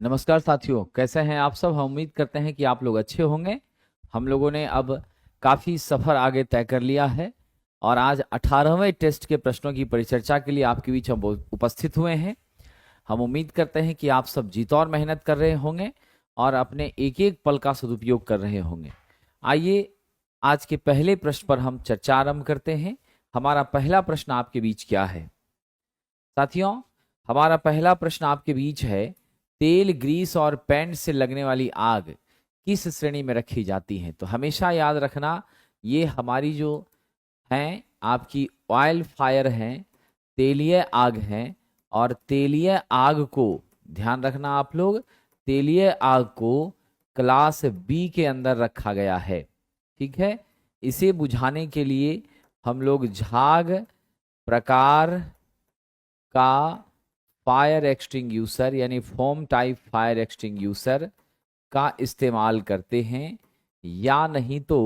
नमस्कार साथियों, कैसे हैं आप सब। हम उम्मीद करते हैं कि आप लोग अच्छे होंगे। हम लोगों ने अब काफ़ी सफ़र आगे तय कर लिया है और आज 18वें टेस्ट के प्रश्नों की परिचर्चा के लिए आपके बीच हम उपस्थित हुए हैं। हम उम्मीद करते हैं कि आप सब जीतौर मेहनत कर रहे होंगे और अपने एक एक पल का सदुपयोग कर रहे होंगे। आइए आज के पहले प्रश्न पर हम चर्चा आरंभ करते हैं। हमारा पहला प्रश्न आपके बीच क्या है साथियों? हमारा पहला प्रश्न आपके बीच है, तेल, ग्रीस और पेंट से लगने वाली आग किस श्रेणी में रखी जाती है? तो हमेशा याद रखना, ये हमारी जो हैं आपकी ऑयल फायर हैं, तेलीय आग हैं। और तेलीय आग को ध्यान रखना आप लोग, तेलीय आग को क्लास बी के अंदर रखा गया है। ठीक है, इसे बुझाने के लिए हम लोग झाग प्रकार का फायर एक्सटिंग्यूशर यानी फोम टाइप फायर एक्सटिंग्यूशर का इस्तेमाल करते हैं, या नहीं तो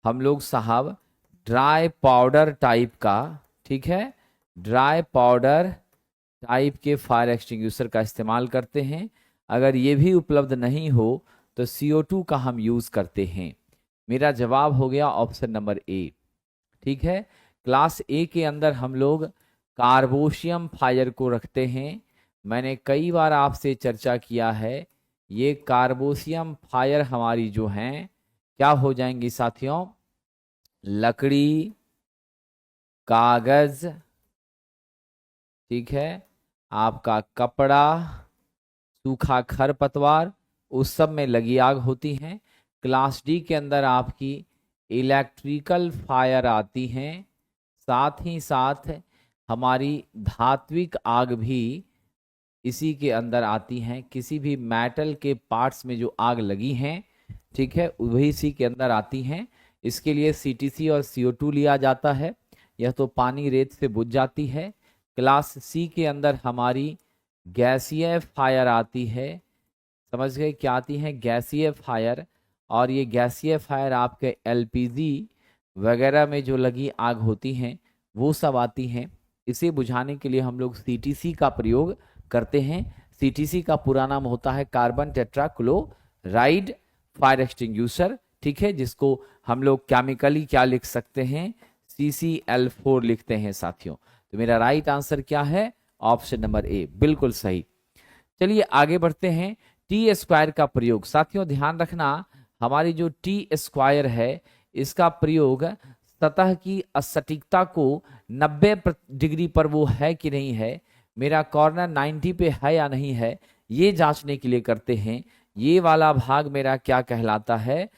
हम लोग साहब ड्राई पाउडर टाइप का, ठीक है, ड्राई पाउडर टाइप के फायर एक्सटिंग्यूशर का इस्तेमाल करते हैं। अगर ये भी उपलब्ध नहीं हो तो CO2 का हम यूज़ करते हैं। मेरा जवाब हो गया ऑप्शन नंबर ए। ठीक है, क्लास ए के अंदर हम लोग कार्बोशियम फायर को रखते हैं। मैंने कई बार आपसे चर्चा किया है, ये कार्बोशियम फायर हमारी जो हैं क्या हो जाएंगी साथियों? लकड़ी, कागज, ठीक है, आपका कपड़ा, सूखा खरपतवार, उस सब में लगी आग होती हैं। क्लास डी के अंदर आपकी इलेक्ट्रिकल फायर आती हैं। साथ ही साथ हमारी धात्विक आग भी इसी के अंदर आती हैं। किसी भी मेटल के पार्ट्स में जो आग लगी हैं, ठीक है, वही इसी के अंदर आती हैं। इसके लिए CTC और CO2 लिया जाता है। यह तो पानी रेत से बुझ जाती है। क्लास सी के अंदर हमारी गैसीय फायर आती है। समझ गए क्या आती है? गैसीय फायर। और ये गैसीय फायर आपके LPG वगैरह में जो लगी आग होती हैं वो सब आती हैं। इसे बुझाने के लिए हम लोग CTC का प्रयोग करते हैं। CTC का पूरा नाम होता है कार्बन टेट्राक्लोराइड फायर एक्सटिंग्यूशर, ठीक है, जिसको हम लोग केमिकली क्या लिख सकते हैं? CCl4 लिखते हैं साथियों। तो मेरा राइट आंसर क्या है? ऑप्शन नंबर ए, बिल्कुल सही। चलिए आगे बढ़ते हैं। टी स्क्वायर का प्रयोग साथियों ध्यान रखना, हमारी जो टी स्क्वायर है इसका प्रयोग सतह की असटीकता को 90 डिग्री पर वो है कि नहीं है, मेरा कॉर्नर 90 पे है या नहीं है, ये जांचने के लिए करते हैं। ये वाला भाग मेरा क्या कहलाता है?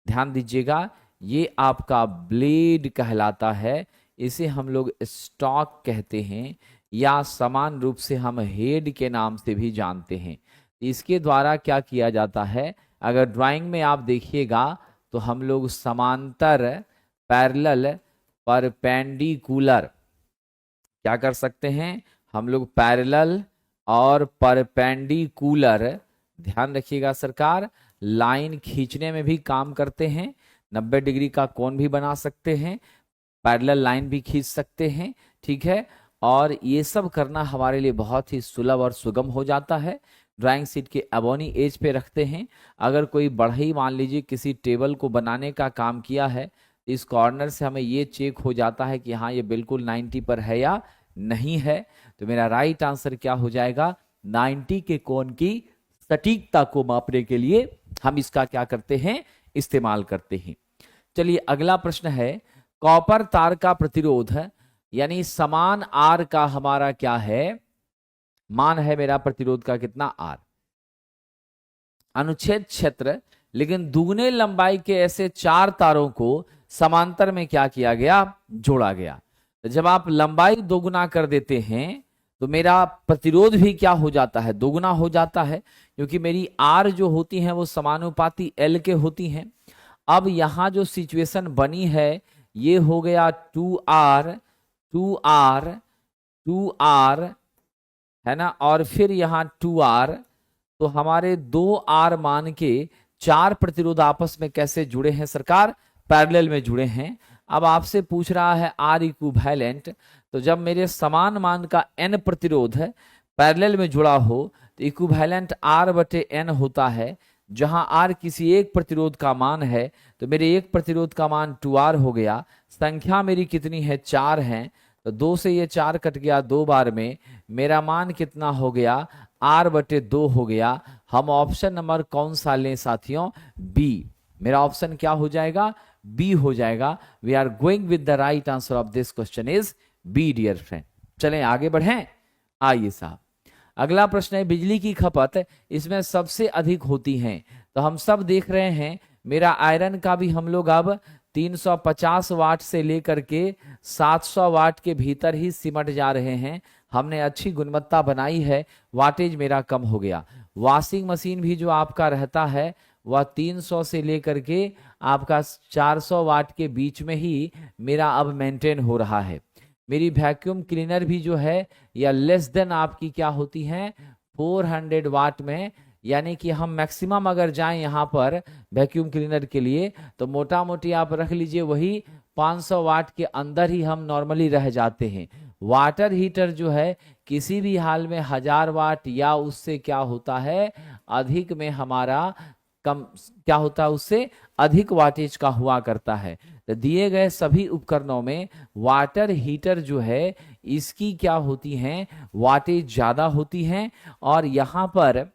ध्यान दीजिएगा, ये आपका ब्लेड कहलाता है। इसे हम लोग स्टॉक कहते हैं या समान रूप से हम हेड के नाम से भी जानते हैं। इसके द्वारा क्या किया जाता है? अगर ड्राइंग में आप देखिएगा तो हम लोग समांतर, पैरेलल, परपेंडिकुलर क्या कर सकते हैं? हम लोग पैरेलल और परपेंडिकुलर, ध्यान रखिएगा सरकार, लाइन खींचने में भी काम करते हैं। 90 डिग्री का कोण भी बना सकते हैं, पैरेलल लाइन भी खींच सकते हैं, ठीक है। और ये सब करना हमारे लिए बहुत ही सुलभ और सुगम हो जाता है। ड्राइंग शीट के अबोनी एज पे रखते हैं। अगर कोई बढ़ई मान लीजिए किसी टेबल को बनाने का काम किया है, तो इस कॉर्नर से हमें ये चेक हो जाता है कि हाँ ये बिल्कुल 90 पर है या नहीं है। तो मेरा राइट आंसर क्या हो जाएगा? 90 के कोण की सटीकता को मापने के लिए हम इसका क्या करते हैं? इस्तेमाल करते हैं। चलिए अगला प्रश्न है, कॉपर तार का प्रतिरोध यानी समान आर का हमारा क्या है? मान है मेरा प्रतिरोध का कितना? आर। अनुच्छेद क्षेत्र, लेकिन दुगने लंबाई के ऐसे 4 तारों को समांतर में क्या किया गया? जोड़ा गया। तो जब आप लंबाई दोगुना कर देते हैं तो मेरा प्रतिरोध भी क्या हो जाता है? दोगुना हो जाता है, क्योंकि मेरी आर जो होती है वो समानुपाती एल के होती हैं। अब यहां जो सिचुएशन बनी है ये हो गया 2R 2R 2R, है ना, और फिर यहाँ 2R। तो हमारे 2R मान के 4 प्रतिरोध आपस में कैसे जुड़े हैं सरकार? पैरेलल में जुड़े हैं। अब आपसे पूछ रहा है R इक्विवेलेंट, तो जब मेरे समान मान का N प्रतिरोध है पैरेलल में जुड़ा हो तो इक्विवेलेंट R/N होता है, जहां R किसी एक प्रतिरोध का मान है, तो मेरे एक प्रतिरोध का मान 2R हो गया। संख्या मेरी कितनी है, 4 है, तो 2 से ये 4 कट गया 2 बार में, मेरा मान कितना हो गया, R/2 हो गया। हम ऑप्शन नंबर कौन सा लें साथियों, बी। मेरा ऑप्शन क्या हो जाएगा, बी हो जाएगा। We are going with the right answer of this question is B dear friend. चलें आगे बढ़ें। आइए साहब, अगला प्रश्न है, बिजली की खपत इसमें सबसे अधिक होती है। तो हम सब देख रहे हैं, मेरा आयरन का भी हम लोग अब 350 वाट से लेकर के 700 वाट के भीतर ही सिमट जा रहे हैं। हमने अच्छी गुणवत्ता बनाई है, वाटेज मेरा कम हो गया। वॉशिंग मशीन भी जो आपका रहता है वह 300 से लेकर के आपका 400 वाट के बीच में ही मेरा अब मेंटेन हो रहा है। मेरी वैक्यूम क्लीनर भी जो है या लेस देन आपकी क्या होती है, 400 वाट में, यानी कि हम मैक्सिमम अगर जाएं यहाँ पर वैक्यूम क्लीनर के लिए तो मोटा मोटी आप रख लीजिए वही 500 वाट के अंदर ही हम नॉर्मली रह जाते हैं। वाटर हीटर जो है किसी भी हाल में 1000 वाट या उससे क्या होता है, अधिक में हमारा कम क्या होता है, उससे अधिक वाटेज का हुआ करता है। तो दिए गए सभी उपकरणों में वाटर हीटर जो है इसकी क्या होती हैं, वाटेज ज्यादा होती हैं। और यहाँ पर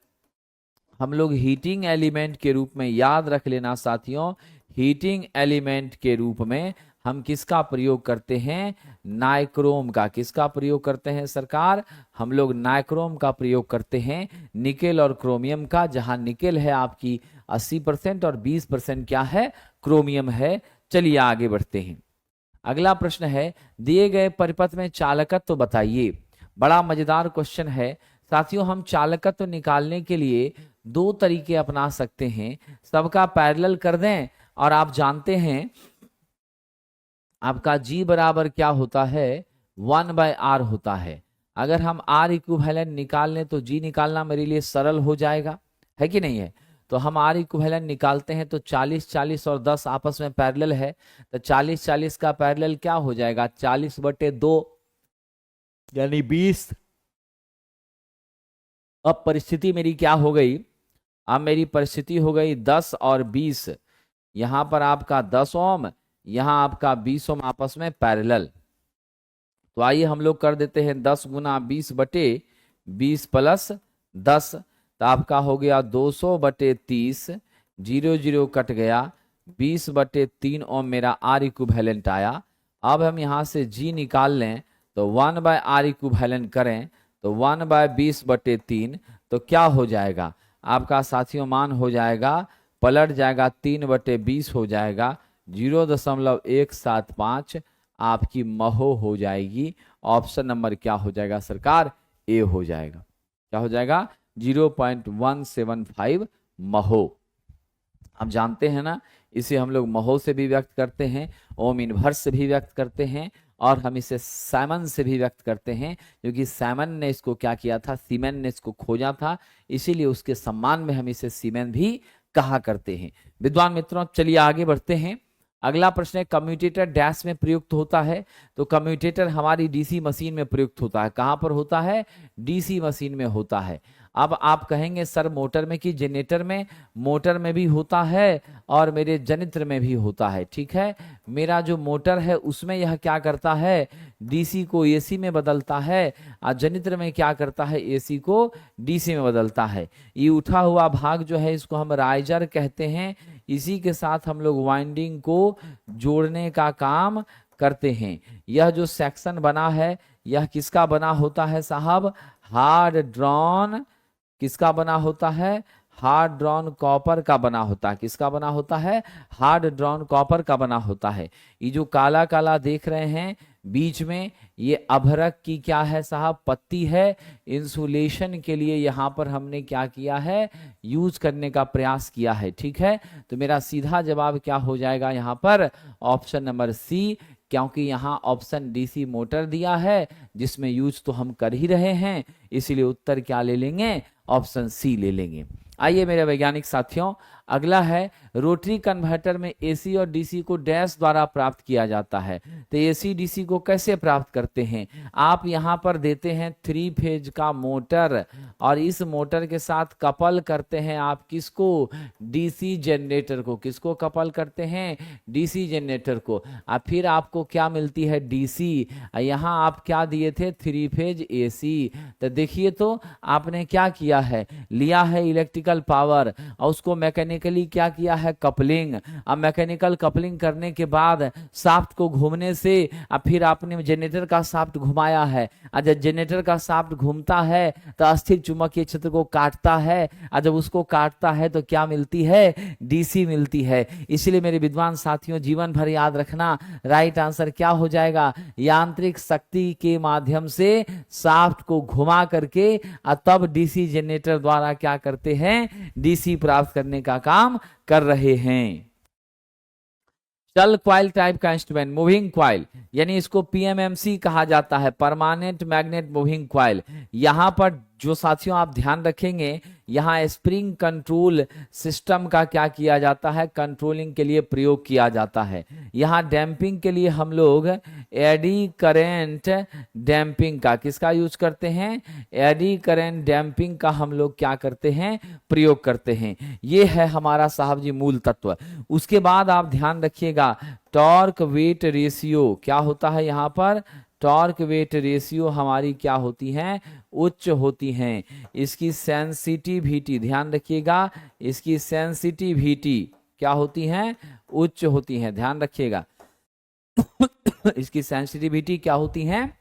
हम लोग हीटिंग एलिमेंट के रूप में याद रख लेना साथियों, हीटिंग एलिमेंट के रूप में हम किसका प्रयोग करते हैं, नाइक्रोम का। किसका प्रयोग करते हैं सरकार, हम लोग नाइक्रोम का प्रयोग करते हैं, निकेल और क्रोमियम का, जहां निकेल है आपकी 80% और 20% क्या है, क्रोमियम है। चलिए आगे बढ़ते हैं। अगला प्रश्न है, दिए गए परिपथ में चालकत्व तो बताइए। बड़ा मजेदार क्वेश्चन है साथियों। हम चालकत्व तो निकालने के लिए दो तरीके अपना सकते हैं। सबका पैरेलल कर दें और आप जानते हैं आपका G बराबर क्या होता है, 1/R होता है। अगर हम R इक्विवेलेंट निकाल लें तो G निकालना मेरे लिए सरल हो जाएगा, है कि नहीं है। तो हम R इक्विवेलेंट निकालते हैं तो 40-40 और 10 आपस में पैरेलल है, तो 40-40 का पैरेलल क्या हो जाएगा, 40/2 यानी 20। अब परिस्थिति मेरी क्या हो गई, अब मेरी परिस्थिति हो गई 10 और 20। यहां पर आपका 10 ओम, यहां आपका 20 ओम आपस में पैरेलल। तो आइए हम लोग कर देते हैं 10 गुना 20/20 प्लस 10, तो आपका हो गया 200/30, 0 कट गया, 20/3 ओम मेरा R इक्विवेलेंट आया। अब हम यहां से G निकाल लें तो 1/R इक्विवेलेंट करें तो 1/20/3, तो क्या हो जाएगा आपका साथियों, मान हो जाएगा, पलट जाएगा, 3/20 हो जाएगा, 0.175 आपकी महो हो जाएगी। ऑप्शन नंबर क्या हो जाएगा सरकार, ए हो जाएगा। क्या हो जाएगा, 0.175 महो। आप जानते हैं ना, इसे हम लोग महो से भी व्यक्त करते हैं, ओम इनवर्स से भी व्यक्त करते हैं, और हम इसे साइमन से भी व्यक्त करते हैं, क्योंकि साइमन ने इसको क्या किया था, सीमेन ने इसको खोजा था, इसीलिए उसके सम्मान में हम इसे सीमेन भी कहा करते हैं। विद्वान मित्रों चलिए आगे बढ़ते हैं। अगला प्रश्न है, कम्यूटेटर डैश में प्रयुक्त होता है। तो कम्यूटेटर हमारी डीसी मशीन में प्रयुक्त होता है। कहां पर होता है, डीसी मशीन में होता है। अब आप कहेंगे सर मोटर में कि जनरेटर में, मोटर में भी होता है और मेरे जनित्र में भी होता है। ठीक है, मेरा जो मोटर है उसमें यह क्या करता है, डीसी को एसी में बदलता है, और जनित्र में क्या करता है, एसी को डीसी में बदलता है। ये उठा हुआ भाग जो है इसको हम राइजर कहते हैं। इसी के साथ हम लोग वाइंडिंग को जोड़ने का काम करते हैं। यह जो सेक्शन बना है यह किसका बना होता है साहब, हार्ड ड्रॉन, किसका बना होता है, हार्ड ड्रॉन कॉपर का बना होता है। किसका बना होता है, हार्ड ड्रॉन कॉपर का बना होता है। ये जो काला काला देख रहे हैं बीच में, ये अभ्रक की क्या है साहब, पत्ती है। इंसुलेशन के लिए यहाँ पर हमने क्या किया है, यूज करने का प्रयास किया है। ठीक है, तो मेरा सीधा जवाब क्या हो जाएगा यहाँ पर, ऑप्शन नंबर सी, क्योंकि यहाँ ऑप्शन डीसी मोटर दिया है जिसमें यूज तो हम कर ही रहे हैं, इसीलिए उत्तर क्या ले लेंगे, ऑप्शन सी ले लेंगे। आइए मेरे वैज्ञानिक साथियों, अगला है रोटरी कन्वर्टर में एसी और डीसी को डैश द्वारा प्राप्त किया जाता है। तो एसी डीसी को कैसे प्राप्त करते हैं? आप यहाँ पर देते हैं 3 फेज का मोटर और इस मोटर के साथ कपल करते हैं आप किसको? डीसी जनरेटर को। किसको कपल करते हैं? डीसी जनरेटर को। और फिर आपको क्या मिलती है? डीसी। यहाँ आप क्या दिए थे? 3 फेज एसी। तो देखिए तो आपने क्या किया है, लिया है इलेक्ट्रिकल पावर और उसको मैकेनिकली क्या किया है? कपलिंग। अब मैकेनिकल कपलिंग करने के बाद शाफ्ट को घूमने से अब फिर आपने जनरेटर का शाफ्ट घुमाया है। और जब जनरेटर का शाफ्ट घूमता है तो अस्थिर चुंबकीय क्षेत्र को काटता है और जब उसको काटता है तो क्या मिलती है? डीसी मिलती है। इसलिए मेरे विद्वान साथियों, जीवन भर याद रखना, राइट आंसर क्या हो जाएगा? यांत्रिक शक्ति के माध्यम से शाफ्ट को घुमा करके और तब डीसी जनरेटर द्वारा क्या करते हैं? डीसी प्राप्त करने का काम कर रहे हैं। चल क्वाइल टाइप का इंस्ट्रूमेंट, मूविंग क्वाइल, यानी इसको पीएमएमसी कहा जाता है, परमानेंट मैग्नेट मूविंग क्वाइल। यहां पर जो साथियों आप ध्यान रखेंगे, यहाँ स्प्रिंग कंट्रोल सिस्टम का क्या किया जाता है? कंट्रोलिंग के लिए प्रयोग किया जाता है। यहाँ डैम्पिंग के लिए हम लोग एडी करेंट डैम्पिंग का किसका यूज करते हैं? एडी करेंट डैम्पिंग का हम लोग क्या करते हैं? प्रयोग करते हैं। ये है हमारा साहब जी मूल तत्व। उसके बाद आप ध्यान रखिएगा, टॉर्क वेट रेशियो क्या होता है? यहाँ पर टॉर्क वेट रेशियो हमारी क्या होती हैं? उच्च होती हैं। इसकी सेंसिटिविटी ध्यान रखिएगा, इसकी सेंसिटिविटी क्या होती हैं? उच्च होती हैं, ध्यान रखिएगा। इसकी सेंसिटिविटी क्या होती हैं?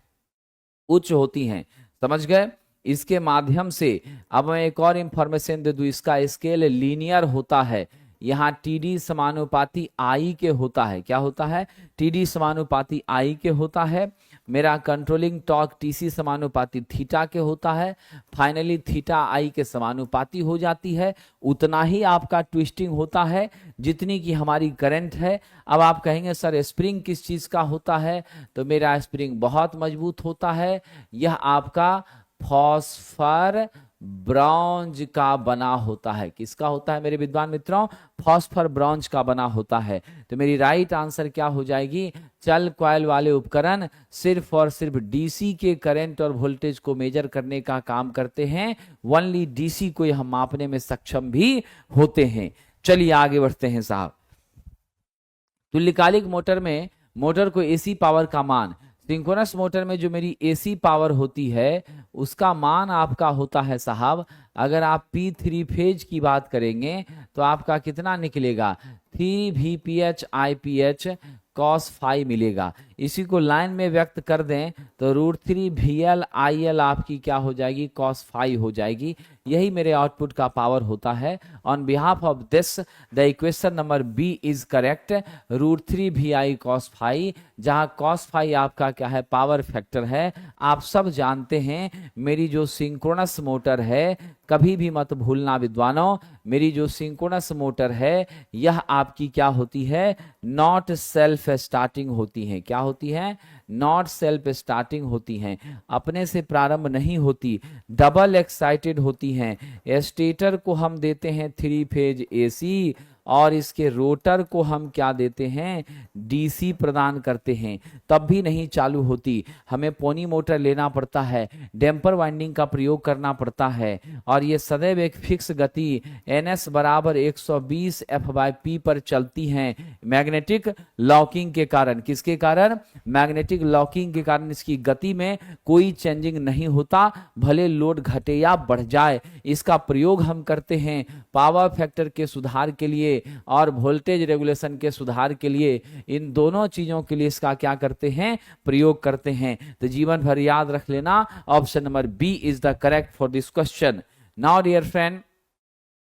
उच्च होती हैं, समझ गए? इसके माध्यम से अब मैं एक और इंफॉर्मेशन दे दूं, इसका स्केल लीनियर होता है। यहाँ टीडी समानुपाती आई के होता है। क्या होता है? टीडी समानुपाती आई के होता है। मेरा कंट्रोलिंग टॉर्क टीसी समानुपाती थीटा के होता है। फाइनली थीटा आई के समानुपाती हो जाती है। उतना ही आपका ट्विस्टिंग होता है जितनी की हमारी करंट है। अब आप कहेंगे सर स्प्रिंग किस चीज का होता है? तो मेरा स्प्रिंग बहुत मजबूत होता है। यह आपका फॉस्फर ब्रॉन्ज का बना होता है। किसका होता है मेरे विद्वान मित्रों? फॉस्फर ब्रॉन्ज का बना होता है। तो मेरी राइट आंसर क्या हो जाएगी? चल कॉइल वाले उपकरण सिर्फ और सिर्फ डीसी के करंट और वोल्टेज को मेजर करने का काम करते हैं। ओनली डीसी को हम मापने में सक्षम भी होते हैं। चलिए आगे बढ़ते हैं साहब। तुल्यकालिक मोटर में मोटर को एसी पावर का मान, सिंक्रोनस मोटर में जो मेरी एसी पावर होती है उसका मान आपका होता है साहब, अगर आप P3 फेज की बात करेंगे तो आपका कितना निकलेगा? 3 VPH IPH cos फाई मिलेगा। इसी को लाइन में व्यक्त कर दें तो √3 VL IL आपकी क्या हो जाएगी? cos फाई हो जाएगी। यही मेरे आउटपुट का पावर होता है। On behalf of this the equation number B is correct, √3 VI cos phi, जहाँ cos फाई आपका क्या है? पावर फैक्टर है। आप सब जानते हैं मेरी जो सिंक्रोनस मोटर है, कभी भी मत भूलना विद्वानों, मेरी जो सिंक्रोनस मोटर है यह आपकी क्या होती है? नॉट सेल्फ स्टार्टिंग होती है। क्या होती है? नॉट सेल्फ स्टार्टिंग होती हैं, अपने से प्रारंभ नहीं होती, डबल एक्साइटेड होती हैं। स्टेटर को हम देते हैं 3 फेज एसी और इसके रोटर को हम क्या देते हैं? डीसी प्रदान करते हैं, तब भी नहीं चालू होती। हमें पोनी मोटर लेना पड़ता है, डैम्पर वाइंडिंग का प्रयोग करना पड़ता है और ये सदैव एक फिक्स गति NS बराबर 120 F/P पर चलती हैं मैग्नेटिक लॉकिंग के कारण। किसके कारण? मैग्नेटिक लॉकिंग के कारण इसकी गति में कोई चेंजिंग नहीं होता, भले लोड घटे या बढ़ जाए। इसका प्रयोग हम करते हैं पावर फैक्टर के सुधार के लिए और वोल्टेज रेगुलेशन के सुधार के लिए। इन दोनों चीजों के लिए इसका क्या करते हैं? प्रयोग करते हैं। तो जीवन भर याद रख लेना, option number B is the correct for this question. Now dear friend,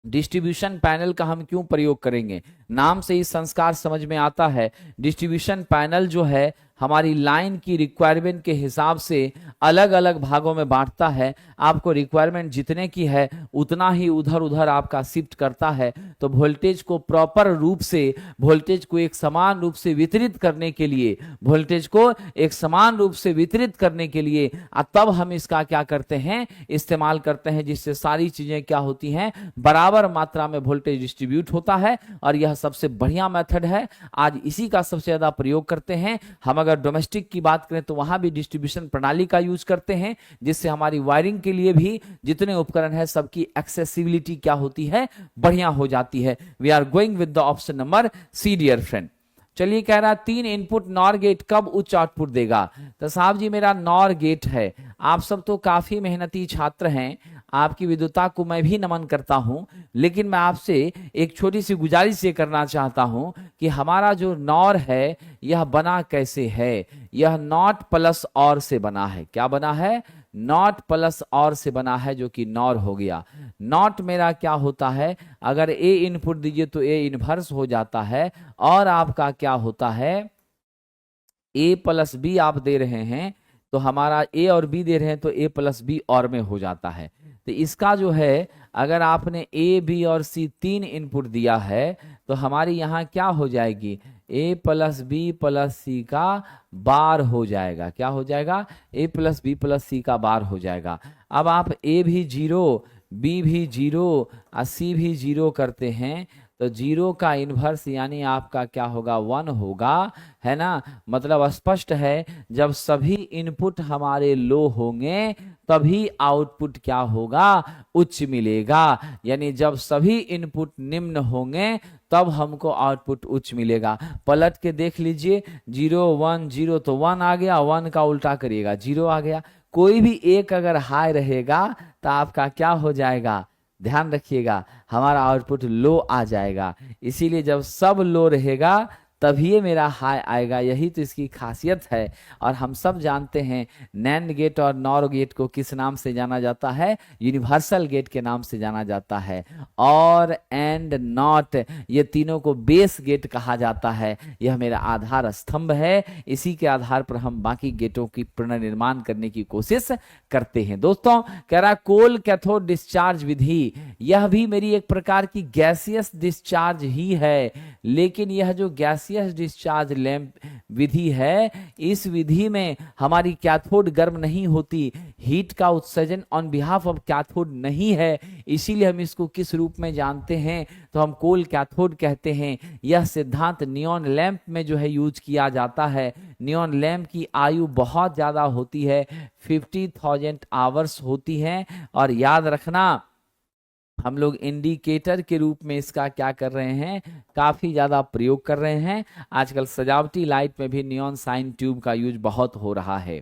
distribution panel का हम क्यों प्रयोग करेंगे? नाम से ही संस्कार समझ में आता है। डिस्ट्रीब्यूशन पैनल जो है हमारी लाइन की रिक्वायरमेंट के हिसाब से अलग अलग भागों में बांटता है। आपको रिक्वायरमेंट जितने की है उतना ही उधर उधर आपका शिफ्ट करता है। तो वोल्टेज को प्रॉपर रूप से, वोल्टेज को एक समान रूप से वितरित करने के लिए, वोल्टेज को एक समान रूप से वितरित करने के लिए तब हम इसका क्या करते हैं, इस्तेमाल करते हैं, जिससे सारी चीजें क्या होती हैं, बराबर मात्रा में वोल्टेज डिस्ट्रीब्यूट होता है। और यह सबसे बढ़िया मेथड है, आज इसी का सबसे ज्यादा प्रयोग करते हैं हम। अगर डोमेस्टिक की बात करें तो वहां भी डिस्ट्रीब्यूशन प्रणाली का यूज करते हैं, जिससे हमारी वायरिंग के लिए भी जितने उपकरण है सबकी एक्सेसिबिलिटी क्या होती है, बढ़िया हो जाती है। We are going with the option number C dear friend. चलिए कह रहा 3 इनपुट नॉर गेट कब उच्च आउटपुट देगा। तो साहब जी मेरा नॉर गेट है। आप सब तो काफी मेहनती छात्र हैं, आपकी विद्वता को मैं भी नमन करता हूं, लेकिन मैं आपसे एक छोटी सी गुजारिश ये करना चाहता हूं कि हमारा जो नॉर है यह बना कैसे है। यह नॉट प्लस और से बना है। क्या बना है? नॉट प्लस और से बना है, जो कि नॉर हो गया। नॉट मेरा क्या होता है, अगर ए इनपुट दीजिए तो ए इनवर्स हो जाता है, और आपका क्या होता है, ए प्लस बी आप दे रहे हैं तो हमारा ए और बी दे रहे हैं तो ए प्लस बी और में हो जाता है। तो इसका जो है, अगर आपने ए बी और सी 3 इनपुट दिया है तो हमारी यहाँ क्या हो जाएगी, ए प्लस बी प्लस सी का बार हो जाएगा। क्या हो जाएगा? ए प्लस बी प्लस सी का बार हो जाएगा। अब आप ए भी 0, बी भी 0 और सी भी 0 करते हैं तो 0 का इन्वर्स यानी आपका क्या होगा, 1 होगा, है ना। मतलब स्पष्ट है, जब सभी इनपुट हमारे लो होंगे तभी आउटपुट क्या होगा, उच्च मिलेगा। यानी जब सभी इनपुट निम्न होंगे तब हमको आउटपुट उच्च मिलेगा। पलट के देख लीजिए, 0 1 0 तो 1 आ गया, 1 का उल्टा करिएगा 0 आ गया। कोई भी एक अगर हाई रहेगा तो आपका क्या हो जाएगा, ध्यान रखिएगा, हमारा आउटपुट लो आ जाएगा। इसीलिए जब सब लो रहेगा तभी ये मेरा हाई आएगा। यही तो इसकी खासियत है। और हम सब जानते हैं नैंड गेट और नॉर गेट को किस नाम से जाना जाता है, यूनिवर्सल गेट के नाम से जाना जाता है। और एंड नॉट, ये तीनों को बेस गेट कहा जाता है। यह मेरा आधार स्तंभ है, इसी के आधार पर हम बाकी गेटों की पुनर्निर्माण करने की कोशिश करते हैं। दोस्तों कह रहा कोल कैथोड डिस्चार्ज विधि, यह भी मेरी एक प्रकार की गैसियस डिस्चार्ज ही है। लेकिन यह जो गैसियस डिस्चार्ज लैंप विधि है, इस विधि में हमारी कैथोड गर्म नहीं होती, हीट का उत्सर्जन ऑन बिहाफ ऑफ कैथोड नहीं है। इसीलिए हम इसको किस रूप में जानते हैं, तो हम कोल कैथोड कहते हैं। यह सिद्धांत नियॉन लैंप में जो है यूज किया जाता है। नियॉन लैंप की आयु बहुत ज्यादा होती है, 50,000 आवर्स होती है। और याद रखना, हम लोग इंडिकेटर के रूप में इसका क्या कर रहे हैं, काफी ज्यादा प्रयोग कर रहे हैं। आजकल सजावटी लाइट में भी नियॉन साइन ट्यूब का यूज बहुत हो रहा है।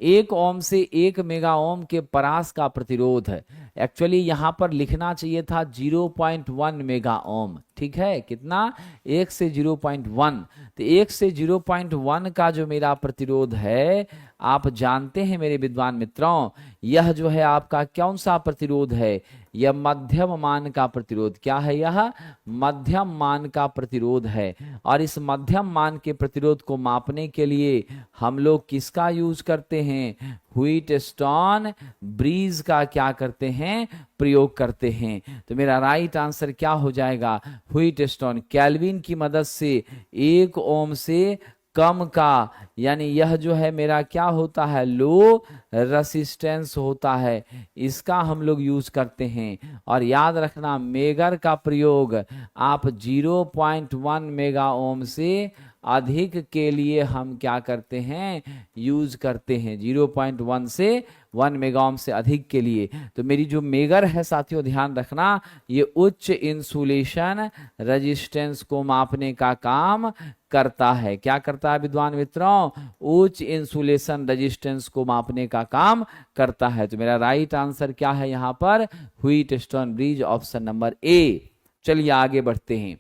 1 ओम से 1 मेगा ओम के परास का प्रतिरोध है। एक्चुअली यहाँ पर लिखना चाहिए था 0.1 मेगा ओम, ठीक है। कितना? 1 से 0.1। तो 1 से 0.1 का जो मेरा प्रतिरोध है, आप जानते हैं मेरे विद्वान मित्रों, यह जो है आपका कौन सा प्रतिरोध है, यह मध्यम मान का प्रतिरोध। क्या है? यह मध्यम मान का प्रतिरोध है। और इस मध्यम मान के प्रतिरोध को मापने के लिए हम लोग किसका यूज करते हैं, व्हीटस्टोन ब्रिज का क्या करते हैं, प्रयोग करते हैं। तो मेरा राइट आंसर क्या हो जाएगा, व्हीटस्टोन। केल्विन की मदद से 1 ओम से कम का, यानी यह जो है मेरा क्या होता है, लो रेसिस्टेंस होता है, इसका हम लोग यूज करते हैं। और याद रखना, मेगर का प्रयोग आप 0.1 मेगा ओम से अधिक के लिए हम क्या करते हैं, यूज करते हैं। 0.1 से 1 मेगा ओम से अधिक के लिए। तो मेरी जो मेगर है साथियों, ध्यान रखना, ये उच्च इंसुलेशन रेजिस्टेंस को मापने का काम करता है। क्या करता है विद्वान मित्रों? उच्च इंसुलेशन रेजिस्टेंस को मापने का काम करता है। तो मेरा राइट आंसर क्या है यहाँ पर, व्हीटस्टोन ब्रिज, ऑप्शन नंबर ए। चलिए आगे बढ़ते हैं।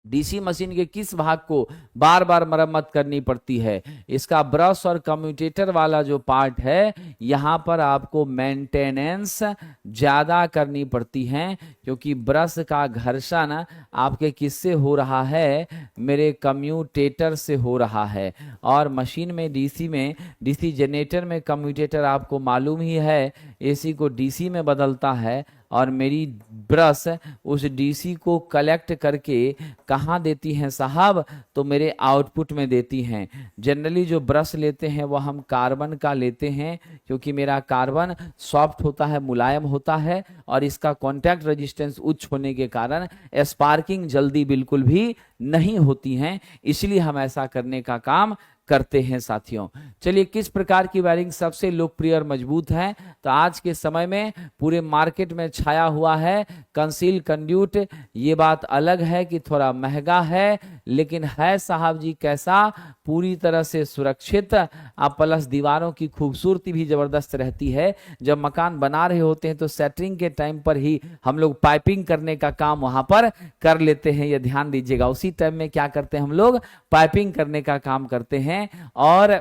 डीसी मशीन के किस भाग को बार बार मरम्मत करनी पड़ती है? इसका ब्रश और कम्यूटेटर वाला जो पार्ट है, यहाँ पर आपको मेंटेनेंस ज़्यादा करनी पड़ती है, क्योंकि ब्रश का घर्षण आपके किससे हो रहा है? मेरे कम्यूटेटर से हो रहा है। और मशीन में डीसी जनरेटर में कम्यूटेटर आपको मालूम ही है, एसी को डीसी में बदलता है, और मेरी ब्रश उस डीसी को कलेक्ट करके कहाँ देती हैं साहब? तो मेरे आउटपुट में देती हैं। जनरली जो ब्रश लेते हैं वो हम कार्बन का लेते हैं, क्योंकि मेरा कार्बन सॉफ्ट होता है, मुलायम होता है, और इसका कॉन्टैक्ट रेजिस्टेंस उच्च होने के कारण स्पार्किंग जल्दी बिल्कुल भी नहीं होती हैं, इसलिए हम ऐसा करने का काम करते हैं साथियों। चलिए, किस प्रकार की वायरिंग सबसे लोकप्रिय और मजबूत है? तो आज के समय में पूरे मार्केट में छाया हुआ है कंसील कंड्यूट। ये बात अलग है कि थोड़ा महंगा है, लेकिन है साहब जी कैसा? पूरी तरह से सुरक्षित। आप प्लस दीवारों की खूबसूरती भी जबरदस्त रहती है। जब मकान बना रहे होते हैं तो सेटरिंग के टाइम पर ही हम लोग पाइपिंग करने का काम वहां पर कर लेते हैं, ये ध्यान दीजिएगा। उसी टाइम में क्या करते हैं हम लोग? पाइपिंग करने का काम करते हैं। और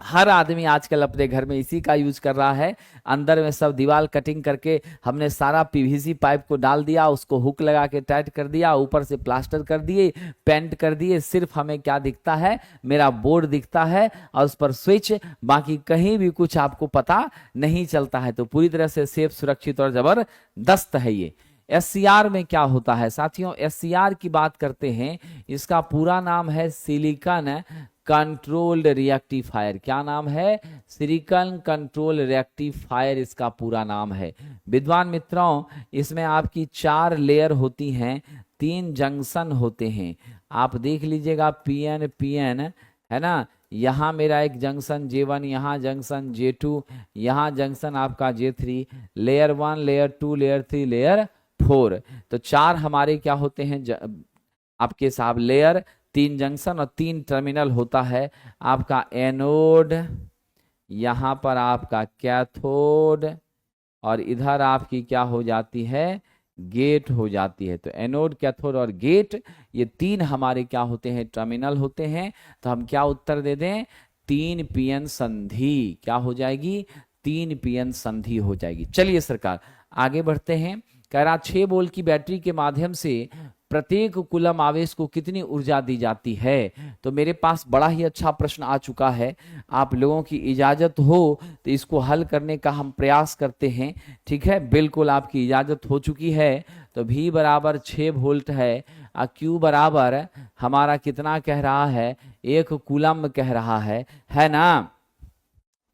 हर आदमी आजकल अपने घर में इसी का यूज कर रहा है। अंदर में सब दीवार कटिंग करके हमने सारा पीवीसी पाइप को डाल दिया, उसको हुक लगा के टाइट कर दिया, ऊपर से प्लास्टर कर दिए, पेंट कर दिए। सिर्फ हमें क्या दिखता है? मेरा बोर्ड दिखता है और उस पर स्विच, बाकी कहीं भी कुछ आपको पता नहीं चलता है। तो पूरी तरह से सेफ, सुरक्षित और जबरदस्त है ये। एससीआर में क्या होता है साथियों? एससीआर की बात करते हैं। इसका पूरा नाम है सिलिकॉन कंट्रोल्ड रिएक्टिफायर। क्या नाम है? सिलिकॉन कंट्रोल रिएक्टिफायर इसका पूरा नाम है। विद्वान मित्रों, इसमें आपकी 4 लेयर होती हैं, 3 जंक्शन होते हैं। आप देख लीजिएगा, पीएन पीएन है ना, यहाँ मेरा एक जंक्शन J1, यहाँ जंक्शन J2, यहाँ जंक्शन आपका J3, layer 1, layer 2, layer 3, layer 4। तो 4 हमारे क्या होते हैं आपके साहब? लेयर, 3 जंक्शन और 3 टर्मिनल होता है। आपका एनोड, यहाँ पर आपका कैथोड, और इधर आपकी क्या हो जाती है? गेट हो जाती है। तो एनोड, कैथोड और गेट, ये 3 हमारे क्या होते हैं? टर्मिनल होते हैं। तो हम क्या उत्तर दे दें? 3 पीएन संधि। क्या हो जाएगी? 3 पीएन संधि हो जाएगी। चलिए सरकार, आगे बढ़ते हैं। कह रहा 6 वोल्ट की बैटरी के माध्यम से प्रत्येक कूलम आवेश को कितनी ऊर्जा दी जाती है? तो मेरे पास बड़ा ही अच्छा प्रश्न आ चुका है। आप लोगों की इजाजत हो तो इसको हल करने का हम प्रयास करते हैं। ठीक है, बिल्कुल आपकी इजाजत हो चुकी है। तो V बराबर 6 वोल्ट है, और Q बराबर हमारा कितना कह रहा है? 1 कूलम कह रहा है ना?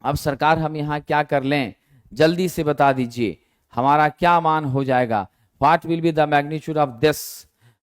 अब सरकार हम यहाँ क्या कर लें? जल्दी से बता दीजिए, हमारा क्या मान हो जाएगा? What will be the magnitude of this?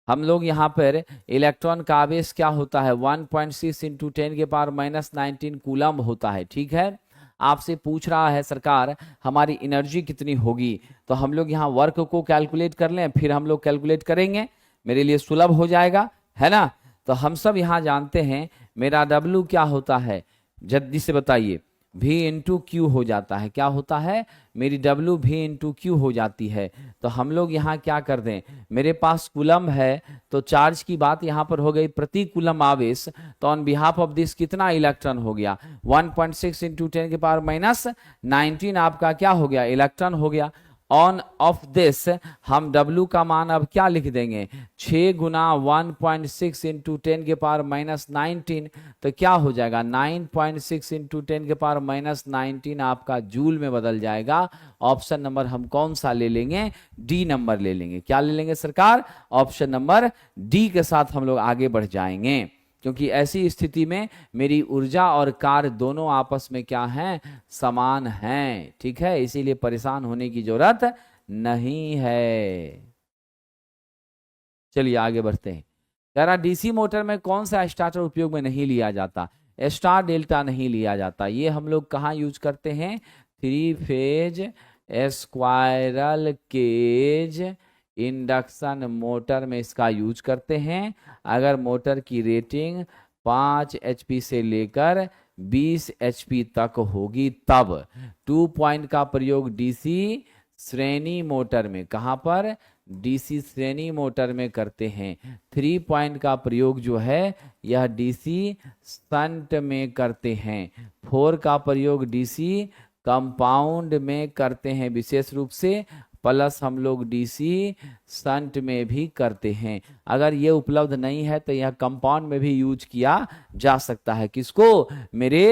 हम लोग यहाँ पर इलेक्ट्रॉन का आवेश क्या होता है? 1.6 इंटू 10⁻⁻19 कूलम होता है। ठीक है, आपसे पूछ रहा है सरकार हमारी एनर्जी कितनी होगी। तो हम लोग यहाँ वर्क को कैलकुलेट कर लें, फिर हम लोग कैलकुलेट करेंगे, मेरे लिए सुलभ हो जाएगा, है ना? तो हम सब यहाँ जानते हैं मेरा W क्या होता है? जल्दी से बताइए। V इंटू क्यू हो जाता है। क्या होता है? मेरी W V इंटू क्यू हो जाती है। तो हम लोग यहाँ क्या कर दें? मेरे पास कूलम है, तो चार्ज की बात यहाँ पर हो गई, प्रति कूलम आवेश। तो ऑन बिहाफ ऑफ दिस कितना इलेक्ट्रॉन हो गया? 1.6 इंटू 10⁻⁻19 आपका क्या हो गया? इलेक्ट्रॉन हो गया। ऑन ऑफ दिस हम W का मान अब क्या लिख देंगे? 6 गुना 1.6 इंटू 10⁻⁻19, तो क्या हो जाएगा? 9.6 इंटू 10⁻⁻19 आपका जूल में बदल जाएगा। ऑप्शन नंबर हम कौन सा ले लेंगे? डी नंबर ले लेंगे। क्या ले लेंगे सरकार? ऑप्शन नंबर डी के साथ हम लोग आगे बढ़ जाएंगे, क्योंकि ऐसी स्थिति में मेरी ऊर्जा और कार्य दोनों आपस में क्या हैं? समान हैं। ठीक है, इसीलिए परेशान होने की जरूरत नहीं है। चलिए आगे बढ़ते हैं। कह रहा डीसी मोटर में कौन सा स्टार्टर उपयोग में नहीं लिया जाता? स्टार डेल्टा नहीं लिया जाता। ये हम लोग कहाँ यूज करते हैं? 3 phase squirrel cage induction motor में इसका यूज करते हैं। अगर मोटर की रेटिंग 5 HP से लेकर 20 HP तक होगी तब। 2 पॉइंट का प्रयोग डीसी श्रेणी मोटर में। कहां पर? डीसी श्रेणी मोटर में करते हैं। 3 पॉइंट का प्रयोग जो है यह डीसी शंट में करते हैं। 4 का प्रयोग डीसी कंपाउंड में करते हैं विशेष रूप से, प्लस हम लोग डीसी शंट में भी करते हैं। अगर ये उपलब्ध नहीं है तो यह कंपाउंड में भी यूज किया जा सकता है। किसको? मेरे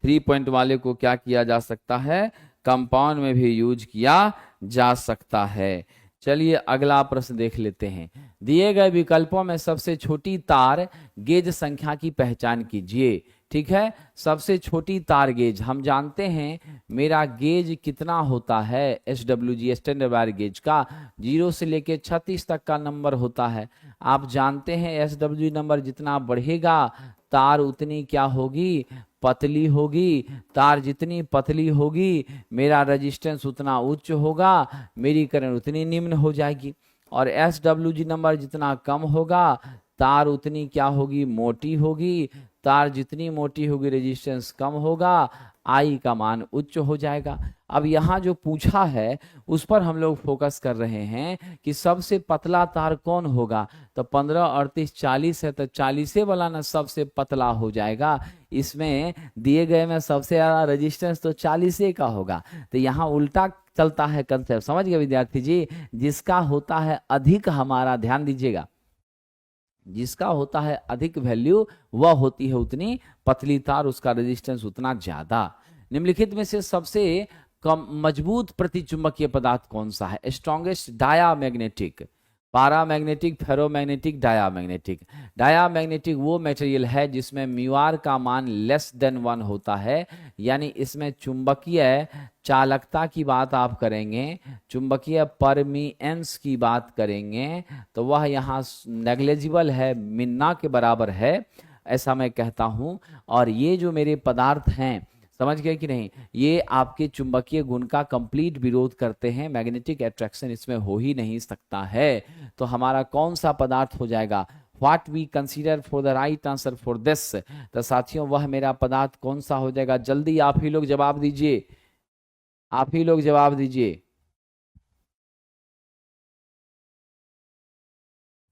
3 पॉइंट वाले को क्या किया जा सकता है? कंपाउंड में भी यूज किया जा सकता है। चलिए अगला प्रश्न देख लेते हैं। दिए गए विकल्पों में सबसे छोटी तार गेज संख्या की पहचान कीजिए। ठीक है, सबसे छोटी तार गेज हम जानते हैं मेरा गेज कितना होता है, SWG स्टैंडर्ड वायर गेज का 0 से लेके 36 तक का नंबर होता है। आप जानते हैं SWG नंबर जितना बढ़ेगा तार उतनी क्या होगी? पतली होगी। तार जितनी पतली होगी मेरा रेजिस्टेंस उतना उच्च होगा, मेरी करंट उतनी निम्न हो जाएगी। और SWG नंबर जितना कम होगा तार उतनी क्या होगी? मोटी होगी। तार जितनी मोटी होगी रेजिस्टेंस कम होगा, आई का मान उच्च हो जाएगा। अब यहाँ जो पूछा है उस पर हम लोग फोकस कर रहे हैं कि सबसे पतला तार कौन होगा। तो 15, 38, 40 है तो 40 वाला ना सबसे पतला हो जाएगा। इसमें दिए गए में सबसे ज्यादा रेजिस्टेंस तो 40 का होगा। तो यहाँ उल्टा चलता है कंसेप्ट, समझ गए विद्यार्थी जी? जिसका होता है अधिक, हमारा ध्यान दीजिएगा, जिसका होता है अधिक वैल्यू वह होती है उतनी पतली तार, उसका रेजिस्टेंस उतना ज्यादा। निम्नलिखित में से सबसे कम मजबूत प्रतिचुंबकीय पदार्थ कौन सा है? Strongest diamagnetic, paramagnetic, ferromagnetic, diamagnetic. Diamagnetic वो मटेरियल है जिसमें म्यूआर का मान <1 होता है, यानी इसमें चुंबकीय चालकता की बात आप करेंगे, चुंबकीय परमीएंस की बात करेंगे तो वह यहाँ नेग्लेजिबल है, मिन्ना के बराबर है, ऐसा मैं कहता हूं। और ये जो मेरे पदार्थ हैं, समझ गए कि नहीं, ये आपके चुंबकीय गुण का कंप्लीट विरोध करते हैं। मैग्नेटिक अट्रैक्शन इसमें हो ही नहीं सकता है। तो हमारा कौन सा पदार्थ हो जाएगा? What we consider for the right answer for this. तो साथियों वह मेरा पदार्थ कौन सा हो जाएगा? जल्दी आप ही लोग जवाब दीजिए, आप ही लोग जवाब दीजिए।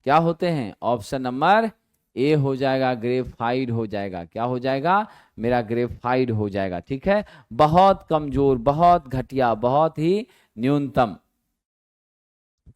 क्या होते हैं? ऑप्शन नंबर ए हो जाएगा, ग्रेफाइट हो जाएगा। क्या हो जाएगा? मेरा ग्रेफाइट हो जाएगा। ठीक है, बहुत कमजोर, बहुत घटिया, बहुत ही न्यूनतम।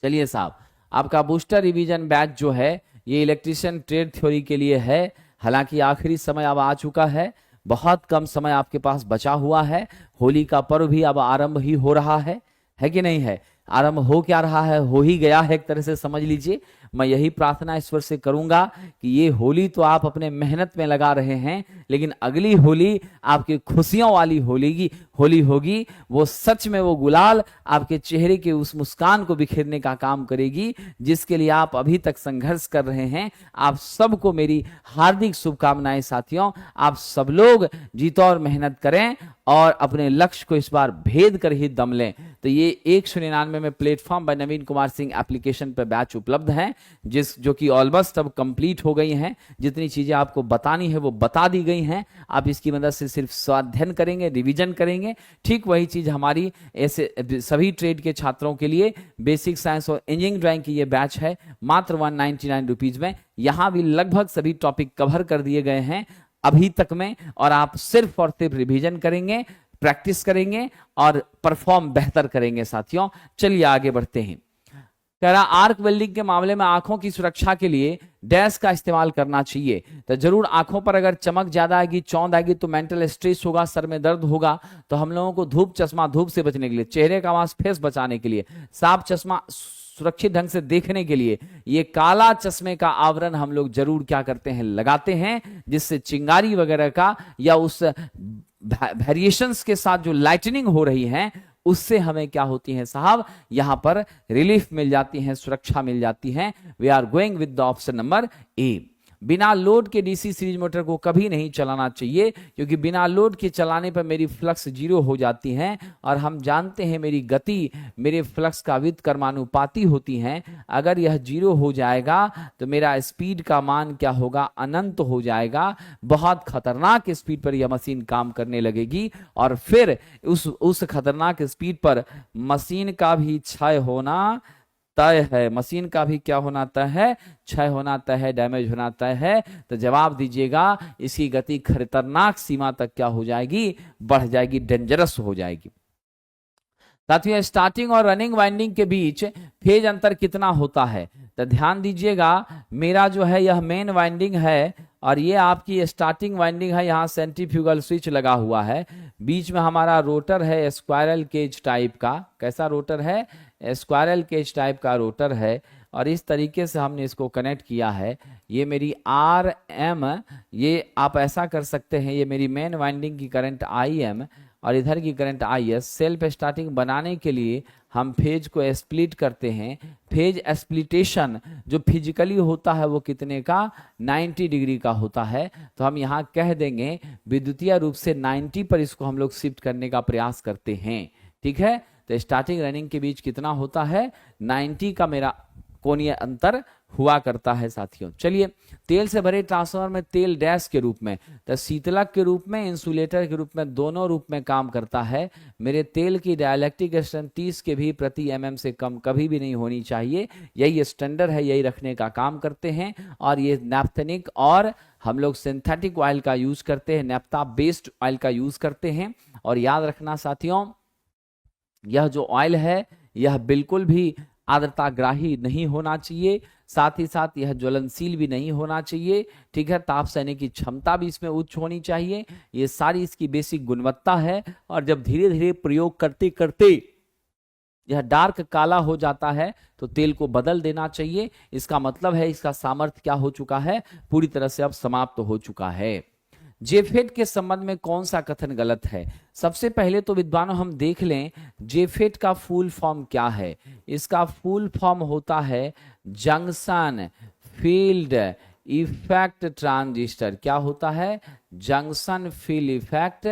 चलिए साहब, आपका बूस्टर रिवीजन बैच जो है ये इलेक्ट्रिशियन ट्रेड थ्योरी के लिए है। हालांकि आखिरी समय अब आ चुका है, बहुत कम समय आपके पास बचा हुआ है। होली का पर्व भी अब आरंभ ही हो रहा है कि नहीं है? आरंभ हो क्या रहा है? हो ही गया है एक तरह से समझ लीजिए। मैं यही प्रार्थना ईश्वर से करूंगा कि ये होली तो आप अपने मेहनत में लगा रहे हैं, लेकिन अगली होली आपकी खुशियों वाली होली होगी। वो सच में वो गुलाल आपके चेहरे के उस मुस्कान को बिखेरने का काम करेगी जिसके लिए आप अभी तक संघर्ष कर रहे हैं। आप सबको मेरी हार्दिक शुभकामनाएं साथियों। आप सब लोग जीतो और मेहनत करें और अपने लक्ष्य को इस बार भेद कर ही दम लें। तो ये 199 में प्लेटफॉर्म बाय नवीन कुमार सिंह एप्लीकेशन पर बैच उपलब्ध है, जो कि ऑलमोस्ट अब कंप्लीट हो गई हैं। जितनी चीजें आपको बतानी है वो बता दी गई हैं। आप इसकी मदद से सिर्फ स्वाध्ययन करेंगे, रिवीजन करेंगे। ठीक वही चीज हमारी ऐसे सभी ट्रेड के छात्रों के लिए बेसिक साइंस और इंजीनियरिंग ड्राइंग की ये बैच है मात्र 199 रुपीज में। यहां भी लगभग सभी टॉपिक कवर कर दिए गए हैं अभी तक में, और आप सिर्फ और सिर्फ रिवीजन करेंगे, प्रैक्टिस करेंगे और परफॉर्म बेहतर करेंगे साथियों। चलिए आगे बढ़ते हैं। कह रहा आर्क वेल्डिंग के मामले में आंखों की सुरक्षा के लिए डैश का इस्तेमाल करना चाहिए। तो जरूर आंखों पर अगर चमक ज्यादा आएगी, चौंध आएगी तो मेंटल स्ट्रेस होगा, सर में दर्द होगा। तो हम लोगों को धूप चश्मा, धूप से बचने के लिए, चेहरे का मांस फेस बचाने के लिए, साफ चश्मा सुरक्षित ढंग से देखने के लिए ये काला चश्मे का आवरण हम लोग जरूर क्या करते हैं? लगाते हैं, जिससे चिंगारी वगैरह का या उस वेरिएशंस के साथ जो लाइटनिंग हो रही है उससे हमें क्या होती है साहब? यहां पर रिलीफ मिल जाती है, सुरक्षा मिल जाती है। We are going with the option number A. बिना लोड के डीसी सीरीज मोटर को कभी नहीं चलाना चाहिए, क्योंकि बिना लोड के चलाने पर मेरी फ्लक्स 0 हो जाती है और हम जानते हैं मेरी गति मेरे फ्लक्स का व्युत्क्रमानुपाती होती है। अगर यह 0 हो जाएगा तो मेरा स्पीड का मान क्या होगा? अनंत हो जाएगा। बहुत खतरनाक स्पीड पर यह मशीन काम करने लगेगी और फिर उस खतरनाक स्पीड पर मशीन का भी क्षय होना तय है, मशीन का भी क्या होना तय है, क्षय होना तय है, डैमेज होना तय है। तो जवाब दीजिएगा, इसकी गति खतरनाक सीमा तक क्या हो जाएगी, बढ़ जाएगी, डेंजरस हो जाएगी। साथियों स्टार्टिंग और रनिंग वाइंडिंग के बीच फेज अंतर कितना होता है, तो ध्यान दीजिएगा, मेरा जो है यह मेन वाइंडिंग है और ये आपकी स्टार्टिंग वाइंडिंग है। यहाँ सेंट्रीफ्यूगल स्विच लगा हुआ है, बीच में हमारा रोटर है स्क्वायरल केज टाइप का। कैसा रोटर है, स्क्वायरल केज टाइप का रोटर है और इस तरीके से हमने इसको कनेक्ट किया है। ये मेरी आर एम, ये आप ऐसा कर सकते हैं, ये मेरी मेन वाइंडिंग की करंट आई एम और इधर की current I S. Self starting बनाने के लिए हम फेज को स्प्लिट करते हैं। फेज स्प्लिटेशन जो फिजिकली होता है वो कितने का, 90 डिग्री का होता है। तो हम यहाँ कह देंगे विद्युतीय रूप से 90 पर इसको हम लोग शिफ्ट करने का प्रयास करते हैं। ठीक है, तो स्टार्टिंग रनिंग के बीच कितना होता है, 90 का मेरा कोणीय अंतर हुआ करता है साथियों। चलिए, तेल से भरे ट्रांसफार्मर में तेल डैश के रूप में, तो शीतलक के रूप में, इंसुलेटर के रूप में, दोनों रूप में काम करता है। मेरे तेल की डाइलेक्ट्रिक स्ट्रेंथ 30 के भी प्रति mm से कम कभी भी नहीं होनी चाहिए। यही स्टैंडर्ड है, यही रखने का काम करते हैं। और ये नैप्थेनिक और हम लोग सिंथेटिक ऑयल का यूज करते हैं, नैप्था बेस्ड ऑयल का यूज करते हैं। और याद रखना साथियों, यह जो ऑयल है यह बिल्कुल भी आर्द्रताग्राही नहीं होना चाहिए, साथ ही साथ यह ज्वलनशील भी नहीं होना चाहिए। ठीक है, ताप सहने की क्षमता भी इसमें उच्च होनी चाहिए। ये सारी इसकी बेसिक गुणवत्ता है। और जब धीरे धीरे प्रयोग करते करते यह डार्क काला हो जाता है तो तेल को बदल देना चाहिए। इसका मतलब है इसका सामर्थ्य क्या हो चुका है, पूरी तरह से अब समाप्त हो चुका है। जेफेट के संबंध में कौन सा कथन गलत है? सबसे पहले तो विद्वानों हम देख लें जेफेट का फुल फॉर्म क्या है। इसका फुल फॉर्म होता है जंक्शन फील्ड इफेक्ट ट्रांजिस्टर। क्या होता है, जंक्शन फील्ड इफेक्ट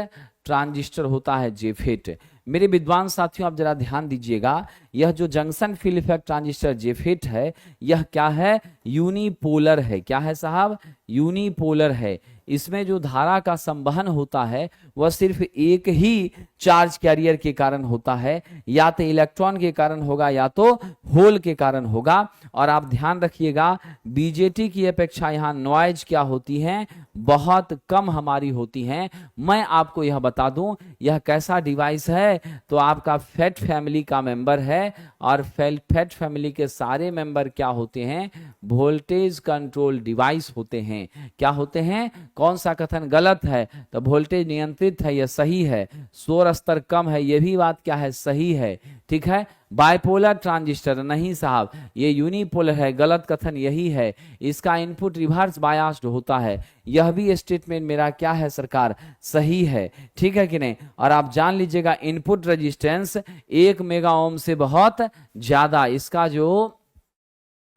ट्रांजिस्टर होता है जेफेट। मेरे विद्वान साथियों आप जरा ध्यान दीजिएगा, यह जो junction field effect transistor JFET है यह क्या है, यूनिपोलर है। क्या है साहब, यूनिपोलर है। इसमें जो धारा का संवहन होता है वह सिर्फ एक ही चार्ज कैरियर के कारण होता है, या तो इलेक्ट्रॉन के कारण होगा या तो होल के कारण होगा। और आप ध्यान रखिएगा बीजेटी की अपेक्षा यहाँ नॉइज क्या होती है, बहुत कम हमारी होती हैं। मैं आपको यह बता दूं यह कैसा डिवाइस है, तो आपका फेट फैमिली का मेंबर है। और फेट फैमिली के सारे मेंबर क्या होते हैं, वोल्टेज कंट्रोल डिवाइस होते हैं। क्या होते हैं, कौन सा कथन गलत है, तो वोल्टेज नियंत्रित है, यह सही है। शोर स्तर कम है, यह भी बात क्या है, सही है। ठीक है, बाइपोलर ट्रांजिस्टर नहीं साहब, ये यूनिपोलर है, गलत कथन यही है। इसका इनपुट रिवर्स बायास्ड होता है, यह भी स्टेटमेंट मेरा क्या है सरकार, सही है। ठीक है कि नहीं। और आप जान लीजिएगा इनपुट रेजिस्टेंस 1 मेगा ओम से बहुत ज्यादा, इसका जो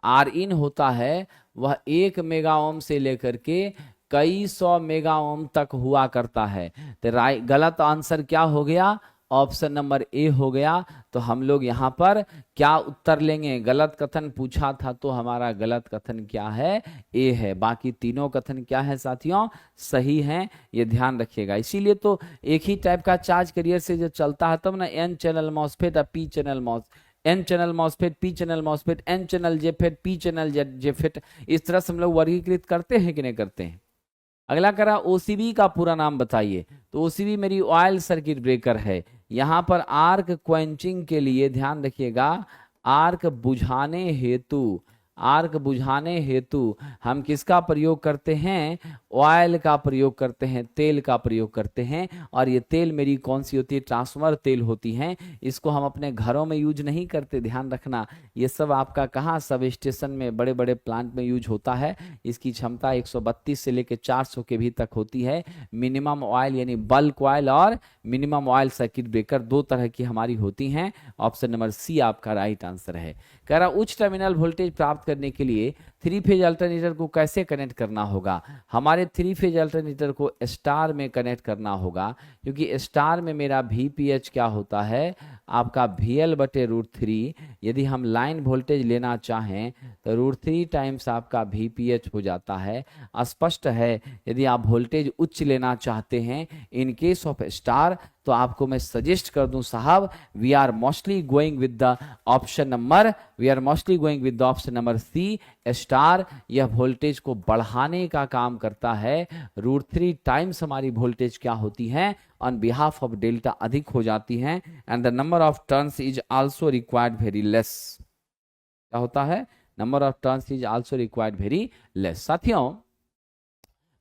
आर इन होता है वह 1 मेगा ओम से लेकर के कई 100 मेगा ओम तक हुआ करता है। तो गलत आंसर क्या हो गया, ऑप्शन नंबर ए हो गया। तो हम लोग यहाँ पर क्या उत्तर लेंगे, गलत कथन पूछा था तो हमारा गलत कथन क्या है, ए है। बाकी तीनों कथन क्या है साथियों, सही हैं, ये ध्यान रखिएगा। इसीलिए तो एक ही टाइप का चार्ज कैरियर से जो चलता है तब ना एन चैनल मॉसफेट और P channel N channel MOSFET, P channel MOSFET, N channel JFET, P channel JFET, इस तरह से हम लोग वर्गीकृत करते हैं कि नहीं करते हैं। अगला करा ओसीबी का पूरा नाम बताइए, तो ओसीबी मेरी ऑयल सर्किट ब्रेकर है। यहाँ पर आर्क क्वेंचिंग के लिए ध्यान रखिएगा, आर्क बुझाने हेतु, आर्क बुझाने हेतु हम किसका प्रयोग करते हैं, ऑयल का प्रयोग करते हैं, तेल का प्रयोग करते हैं। और ये तेल मेरी कौन सी होती है, ट्रांसफर तेल होती हैं। इसको हम अपने घरों में यूज नहीं करते, ध्यान रखना। ये सब आपका कहाँ, सब स्टेशन में, बड़े बड़े प्लांट में यूज होता है। इसकी क्षमता 132 से लेकर 400 के भी तक होती है। मिनिमम ऑयल यानी बल्क ऑयल और मिनिमम ऑयल सर्किट ब्रेकर दो तरह की हमारी होती हैं। ऑप्शन नंबर सी आपका राइट आंसर है। कह रहा उच्च टर्मिनल वोल्टेज प्राप्त करने के लिए थ्री फेज अल्टरनेटर को कैसे कनेक्ट करना होगा? हमारे थ्री फेज अल्टरनेटर को स्टार में कनेक्ट करना होगा, क्योंकि स्टार में मेरा VPH क्या होता है, आपका VL/√3। यदि हम लाइन वोल्टेज लेना चाहें तो √3 टाइम्स आपका VPH हो जाता है। स्पष्ट है, यदि आप वोल्टेज उच्च लेना चाहते हैं इन केस ऑफ स्टार, तो आपको मैं सजेस्ट कर दूं साहब, we are mostly going with the option number C, star. यह वोल्टेज को बढ़ाने का काम करता है। √3 टाइम्स हमारी वोल्टेज क्या होती है, ऑन बिहाफ ऑफ डेल्टा अधिक हो जाती है, and the number of turns is also required very less. क्या होता है? Number of turns is also required very less. साथियों,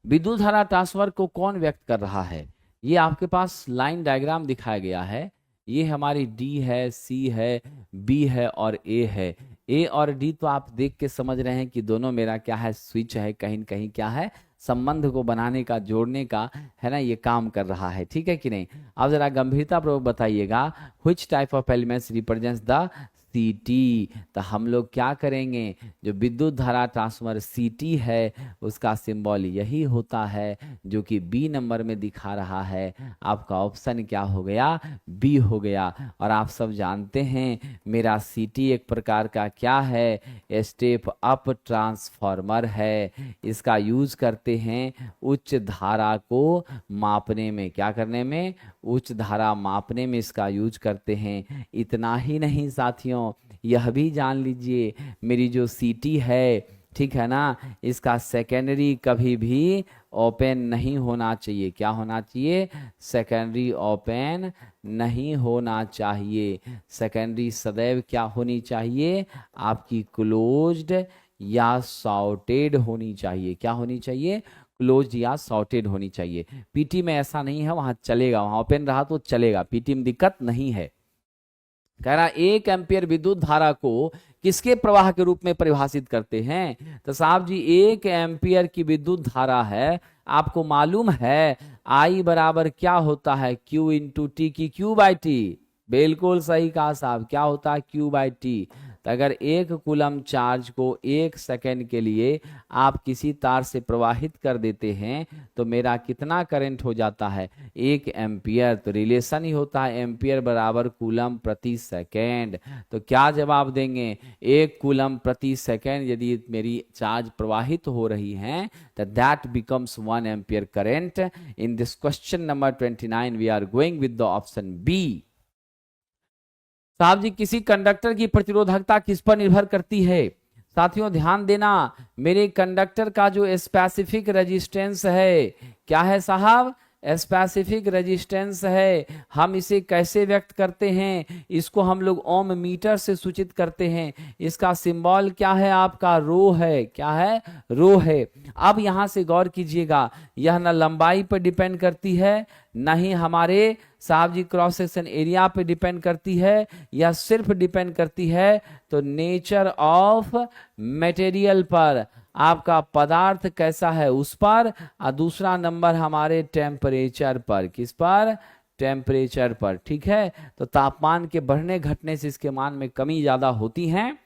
विद्युत धारा ट्रांसफर को कौन व्यक्त कर रहा है? ये आपके पास लाइन डायग्राम दिखाया गया है। ये हमारी D है, C है, B है और A है। A और D तो आप देख के समझ रहे हैं कि दोनों मेरा क्या है, स्विच है, कहीं न कहीं क्या है, संबंध को बनाने का, जोड़ने का है ना, ये काम कर रहा है। ठीक है कि नहीं? अब जरा गंभीरतापूर्वक बताइएगा, which type of elements represents the CT। तो हम लोग क्या करेंगे, जो विद्युत धारा ट्रांसफार्मर CT है उसका सिंबल यही होता है जो कि B नंबर में दिखा रहा है। आपका ऑप्शन क्या हो गया? B हो गया। और आप सब जानते हैं मेरा CT एक प्रकार का क्या है, स्टेप अप ट्रांसफार्मर है। इसका यूज करते हैं उच्च धारा को मापने में। क्या करने में? उच्च धारा मापने में इसका यूज करते हैं। इतना ही नहीं साथियों, यह भी जान लीजिए मेरी जो CT है, ठीक है ना, इसका सेकेंडरी कभी भी ओपन नहीं होना चाहिए। क्या होना चाहिए? सेकेंडरी ओपन नहीं होना चाहिए। सेकेंडरी सदैव क्या होनी चाहिए? आपकी क्लोज्ड या सॉर्टेड होनी चाहिए। क्या होनी चाहिए? क्लोज या सॉर्टेड होनी चाहिए। PT में ऐसा नहीं है, वहां चलेगा, वहां ओपन रहा तो चलेगा, PT में दिक्कत नहीं है। कह रहा 1 एम्पियर विद्युत धारा को किसके प्रवाह के रूप में परिभाषित करते हैं? तो साहब जी 1 एम्पियर की विद्युत धारा है, आपको मालूम है I बराबर क्या होता है, Q इंटू टी की Q/T। बिल्कुल सही कहा साहब, क्या होता है? Q/T। तो अगर 1 कूलम चार्ज को 1 सेकेंड के लिए आप किसी तार से प्रवाहित कर देते हैं तो मेरा कितना करंट हो जाता है? 1 एम्पियर। तो रिलेशन ही होता है एम्पियर बराबर कूलम प्रति सेकेंड। तो क्या जवाब देंगे? 1 कूलम प्रति सेकेंड यदि मेरी चार्ज प्रवाहित हो रही है तो that becomes 1 ampere current. In this question number 29 we are going with the option B। साहब जी किसी कंडक्टर की प्रतिरोधकता किस पर निर्भर करती है? साथियों ध्यान देना, मेरे कंडक्टर का जो स्पेसिफिक रेजिस्टेंस है, क्या है साहब? स्पेसिफिक रेजिस्टेंस है। हम इसे कैसे व्यक्त करते हैं? इसको हम लोग ओम मीटर से सूचित करते हैं। इसका सिंबल क्या है? आपका रो है। क्या है? रो है। अब यहां से गौर कीजिएगा, यह न लंबाई पर डिपेंड करती है, न ही हमारे साहब जी क्रॉस सेक्शन एरिया पे डिपेंड करती है, या सिर्फ डिपेंड करती है तो नेचर ऑफ मटेरियल पर, आपका पदार्थ कैसा है उस पर, और दूसरा नंबर हमारे टेम्परेचर पर। किस पर? टेम्परेचर पर। ठीक है, तो तापमान के बढ़ने घटने से इसके मान में कमी ज्यादा होती है।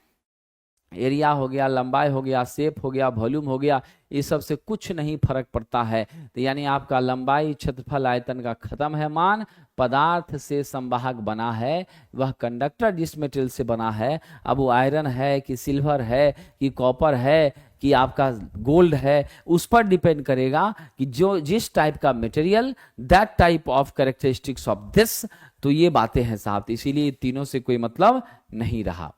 एरिया हो गया, लंबाई हो गया, शेप हो गया, वॉल्यूम हो गया, इस सब से कुछ नहीं फर्क पड़ता है। तो यानी आपका लंबाई, क्षेत्रफल, आयतन का खत्म है मान। पदार्थ से संवाहक बना है, वह कंडक्टर जिस मेटेरियल से बना है, अब वो आयरन है कि सिल्वर है कि कॉपर है कि आपका गोल्ड है, उस पर डिपेंड करेगा कि जो जिस टाइप का material, that type of characteristics of this. तो ये बातें हैं साहब, इसीलिए तीनों से कोई मतलब नहीं रहा।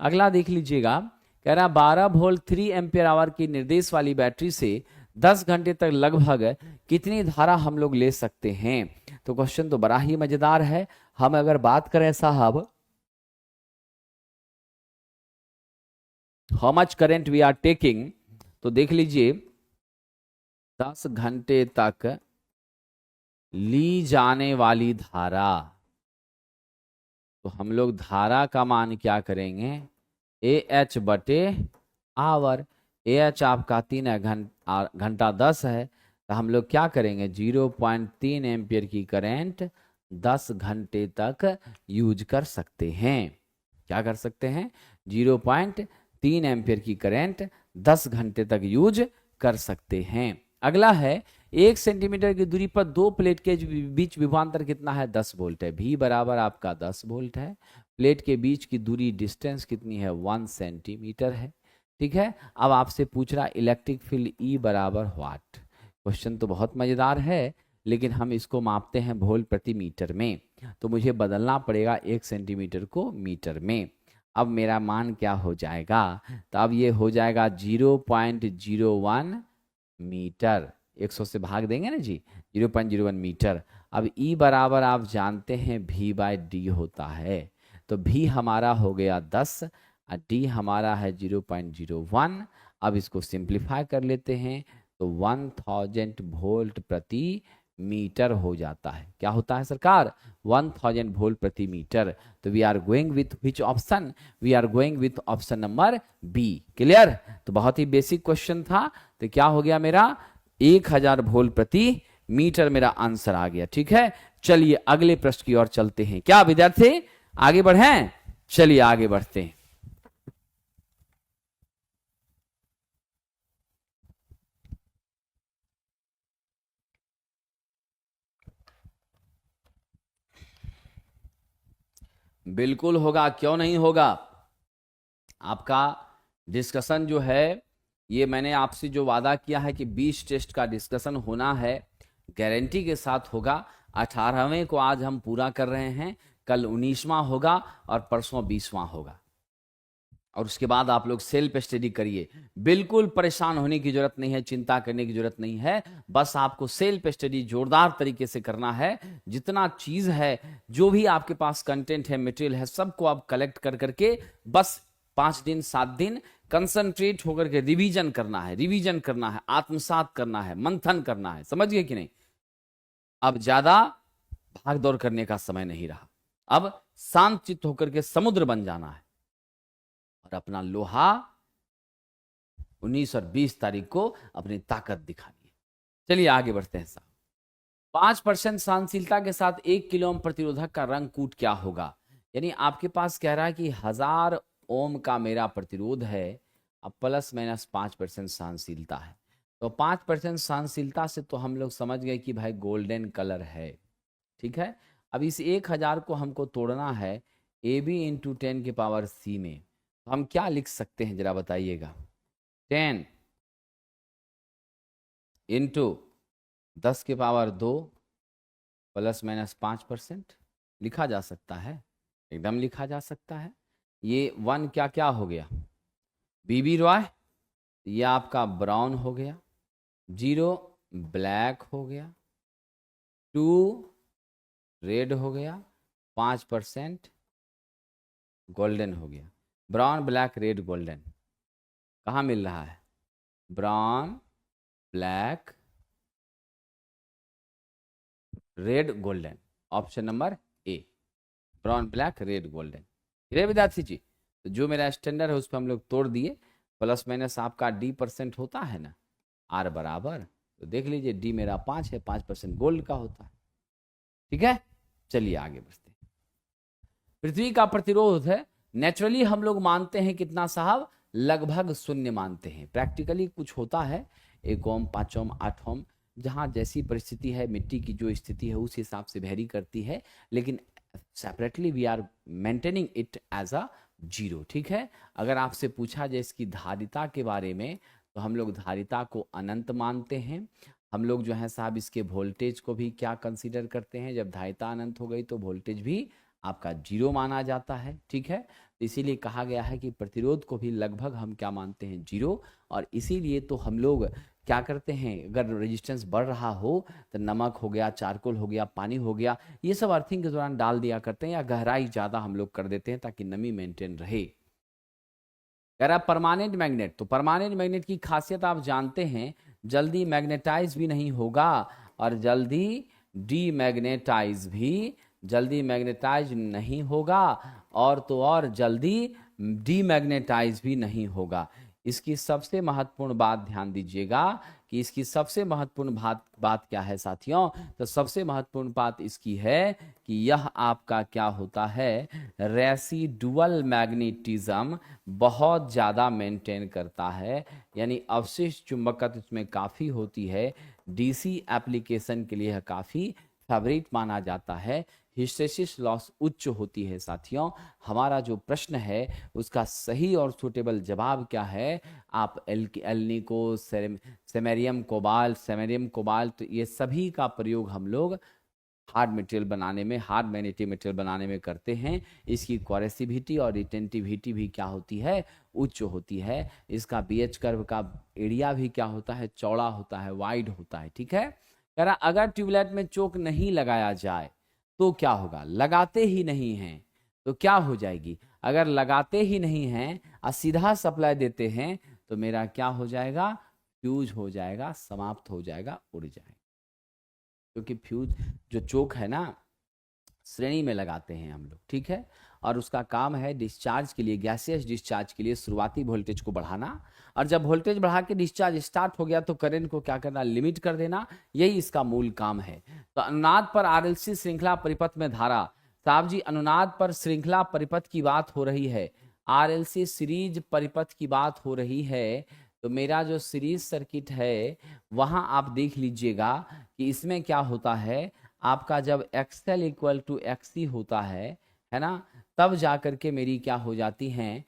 अगला देख लीजिएगा, कह रहा 12 वोल्ट 3 एम्पियर आवर की निर्देश वाली बैटरी से 10 घंटे तक लगभग कितनी धारा हम लोग ले सकते हैं? तो क्वेश्चन तो बड़ा ही मजेदार है। हम अगर बात करें साहब, how much current we are taking, तो देख लीजिए 10 घंटे तक ली जाने वाली धारा, तो हम लोग धारा का मान क्या करेंगे? AH बटे आवर। AH आपका 3 घंटा 10 है, तो हम लोग क्या करेंगे? 0.3 एम्पियर की करंट 10 घंटे तक यूज कर सकते हैं। क्या कर सकते हैं? 0.3 एम्पियर की करंट 10 घंटे तक यूज कर सकते हैं। अगला है 1 सेंटीमीटर की दूरी पर दो प्लेट के बीच विभवांतर कितना है? 10 वोल्ट है। V बराबर आपका 10 वोल्ट है। प्लेट के बीच की दूरी डिस्टेंस कितनी है? 1 सेंटीमीटर है। ठीक है, अब आपसे पूछ रहा इलेक्ट्रिक फील्ड E बराबर व्हाट। क्वेश्चन तो बहुत मजेदार है, लेकिन हम इसको मापते हैं वोल्ट प्रति मीटर में, तो मुझे बदलना पड़ेगा 1 सेंटीमीटर को मीटर में। अब मेरा मान क्या हो जाएगा? तो अब ये हो जाएगा 0.01 मीटर। 100 से भाग देंगे ना जी, 0.01 मीटर। अब E बराबर आप जानते हैं V/D होता है, तो V हमारा हो गया 10 और D हमारा है 0.01। अब इसको सिंप्लीफाई कर लेते हैं तो 1000 वोल्ट प्रति मीटर हो जाता है। क्या होता है सरकार? 1000 वोल्ट प्रति मीटर। तो we are going with which option? We are going with option number B. Clear? तो बहुत ही बेसिक क्वेश्चन था। तो क्या हो गया मेरा? 1000 वोल्ट प्रति मीटर मेरा आंसर आ गया। ठीक है, चलिए अगले प्रश्न की ओर चलते हैं। क्या विद्यार्थी आगे बढ़ें? चलिए आगे बढ़ते हैं। बिल्कुल होगा, क्यों नहीं होगा। आपका डिस्कशन जो है, ये मैंने आपसे जो वादा किया है कि 20 टेस्ट का डिस्कशन होना है, गारंटी के साथ होगा। 18वें को आज हम पूरा कर रहे हैं, कल 19वां होगा और परसों 20वां होगा। और उसके बाद आप लोग सेल्फ स्टडी करिए। बिल्कुल परेशान होने की जरूरत नहीं है, चिंता करने की जरूरत नहीं है। बस आपको सेल्फ स्टडी जोरदार तरीके से करना है। जितना चीज है, जो भी आपके पास कंटेंट है, मटेरियल है, सबको आप कलेक्ट कर करके बस 5 दिन 7 दिन कंसंट्रेट होकर के रिवीजन करना है, रिवीजन करना है, आत्मसात करना है, मंथन करना है। समझ गए कि नहीं? अब ज्यादा भाग दौड़ करने का समय नहीं रहा। अब शांत चित्त होकर के समुद्र बन जाना है और अपना लोहा 19 और 20 तारीख को अपनी ताकत दिखानी है। चलिए आगे बढ़ते हैं साहब। 5% सहनशीलता के साथ 1 किलो ओम प्रतिरोधक का रंग कूट क्या होगा? यानी आपके पास कह रहा है कि 1000 ओम का मेरा प्रतिरोध है, अब ±5% सहनशीलता है, तो 5% सहनशीलता से तो हम लोग समझ गए कि भाई गोल्डन कलर है। ठीक है, अब इस 1000 को हमको तोड़ना है AB × 10⁻C में। हम क्या लिख सकते हैं जरा बताइएगा? 10 × 10⁻² ±5% लिखा जा सकता है, एकदम लिखा जा सकता है। ये 1 क्या क्या हो गया? BB रॉय, ये आपका ब्राउन हो गया। 0 ब्लैक हो गया। 2 रेड हो गया। 5% गोल्डन हो गया। ब्राउन ब्लैक रेड गोल्डन कहाँ मिल रहा है? Brown black red golden, option number ए, ब्राउन ब्लैक रेड गोल्डन। ये विद्यार्थी जी, तो जो मेरा स्टैंडर्ड है उस पर हम लोग तोड़ दिए। प्लस माइनस आपका D% होता है ना, R बराबर, तो देख लीजिए D मेरा 5 है, 5% गोल्ड का होता है। ठीक है, चलिए आगे बढ़ते हैं। पृथ्वी का प्रतिरोध है नेचुरली हम लोग मानते हैं कितना साहब? लगभग 0 मानते हैं। प्रैक्टिकली कुछ होता है 1 ओम, 5 ओम, 8 ओम, जहां जैसी परिस्थिति है, मिट्टी की जो स्थिति है उस हिसाब से वेरी करती है, लेकिन separately we are maintaining it as a 0। ठीक है, अगर आपसे पूछा जाए इसकी धारिता के बारे में, तो हम लोग धारिता को अनंत मानते हैं। हम लोग जो है साहब इसके वोल्टेज को भी क्या कंसीडर करते हैं? जब धारिता अनंत हो गई तो वोल्टेज भी आपका 0 माना जाता है। ठीक है, तो इसीलिए कहा गया है कि प्रतिरोध को भी लगभग हम क्या मानते हैं? 0। और इसीलिए तो हम लोग क्या करते हैं, अगर रेजिस्टेंस बढ़ रहा हो तो नमक हो गया, चारकोल हो गया, पानी हो गया, ये सब अर्थिंग के दौरान डाल दिया करते हैं, या गहराई ज़्यादा हम लोग कर देते हैं ताकि नमी मेंटेन रहे। कह रहा परमानेंट मैग्नेट, तो परमानेंट मैग्नेट की खासियत आप जानते हैं, जल्दी मैग्नेटाइज भी नहीं होगा और जल्दी डीमैग्नेटाइज भी जल्दी मैग्नेटाइज नहीं होगा, और तो और जल्दी डीमैग्नेटाइज भी नहीं होगा। इसकी सबसे महत्वपूर्ण बात ध्यान दीजिएगा कि इसकी सबसे महत्वपूर्ण बात क्या है साथियों। तो सबसे महत्वपूर्ण बात इसकी है कि यह आपका क्या होता है, रेसिडुअल मैग्नेटिज्म बहुत ज़्यादा मेंटेन करता है, यानी अवशिष्ट चुंबकत्व इसमें काफ़ी होती है। डीसी एप्लीकेशन के लिए यह काफ़ी फेवरेट माना जाता है। हिस्टैरिसीस लॉस उच्च होती है साथियों। हमारा जो प्रश्न है उसका सही और सूटेबल जवाब क्या है, आप एल्निको, सेमेरियम कोबाल्ट, तो ये सभी का प्रयोग हम लोग हार्ड मटेरियल बनाने में, हार्ड मैग्नेटिक मटेरियल बनाने में करते हैं। इसकी कोरेसिविटी और रिटेंटिविटी भी क्या होती है, उच्च होती है। इसका बीएच कर्व का एरिया भी क्या होता है, चौड़ा होता है, वाइड होता है। ठीक है, कह रहा अगर ट्यूबलाइट में चोक नहीं लगाया जाए तो क्या होगा, लगाते ही नहीं हैं तो क्या हो जाएगी, अगर लगाते ही नहीं हैं और सीधा सप्लाई देते हैं तो मेरा क्या हो जाएगा, फ्यूज हो जाएगा, समाप्त हो जाएगा, उड़ जाएगा। क्योंकि फ्यूज जो चोक है ना, श्रेणी में लगाते हैं हम लोग, ठीक है, और उसका काम है डिस्चार्ज के लिए, गैसियस डिस्चार्ज के लिए श्रुआती वोल्टेज को बढ़ाना, और जब वोल्टेज बढ़ा के डिस्चार्ज स्टार्ट हो गया तो करंट को क्या करना, लिमिट कर देना, यही इसका मूल काम है। तो अनुनाद पर आरएलसी श्रृंखला परिपथ में धारा, साहब जी अनुनाद पर श्रृंखला परिपथ की बात हो रही है, आरएलसी सीरीज परिपथ की बात हो रही है। तो मेरा जो सीरीज सर्किट है वहां आप देख लीजिएगा कि इसमें क्या होता है, आपका जब XL इक्वल टू XC होता है ना, तब जाकर के मेरी क्या हो जाती हैं,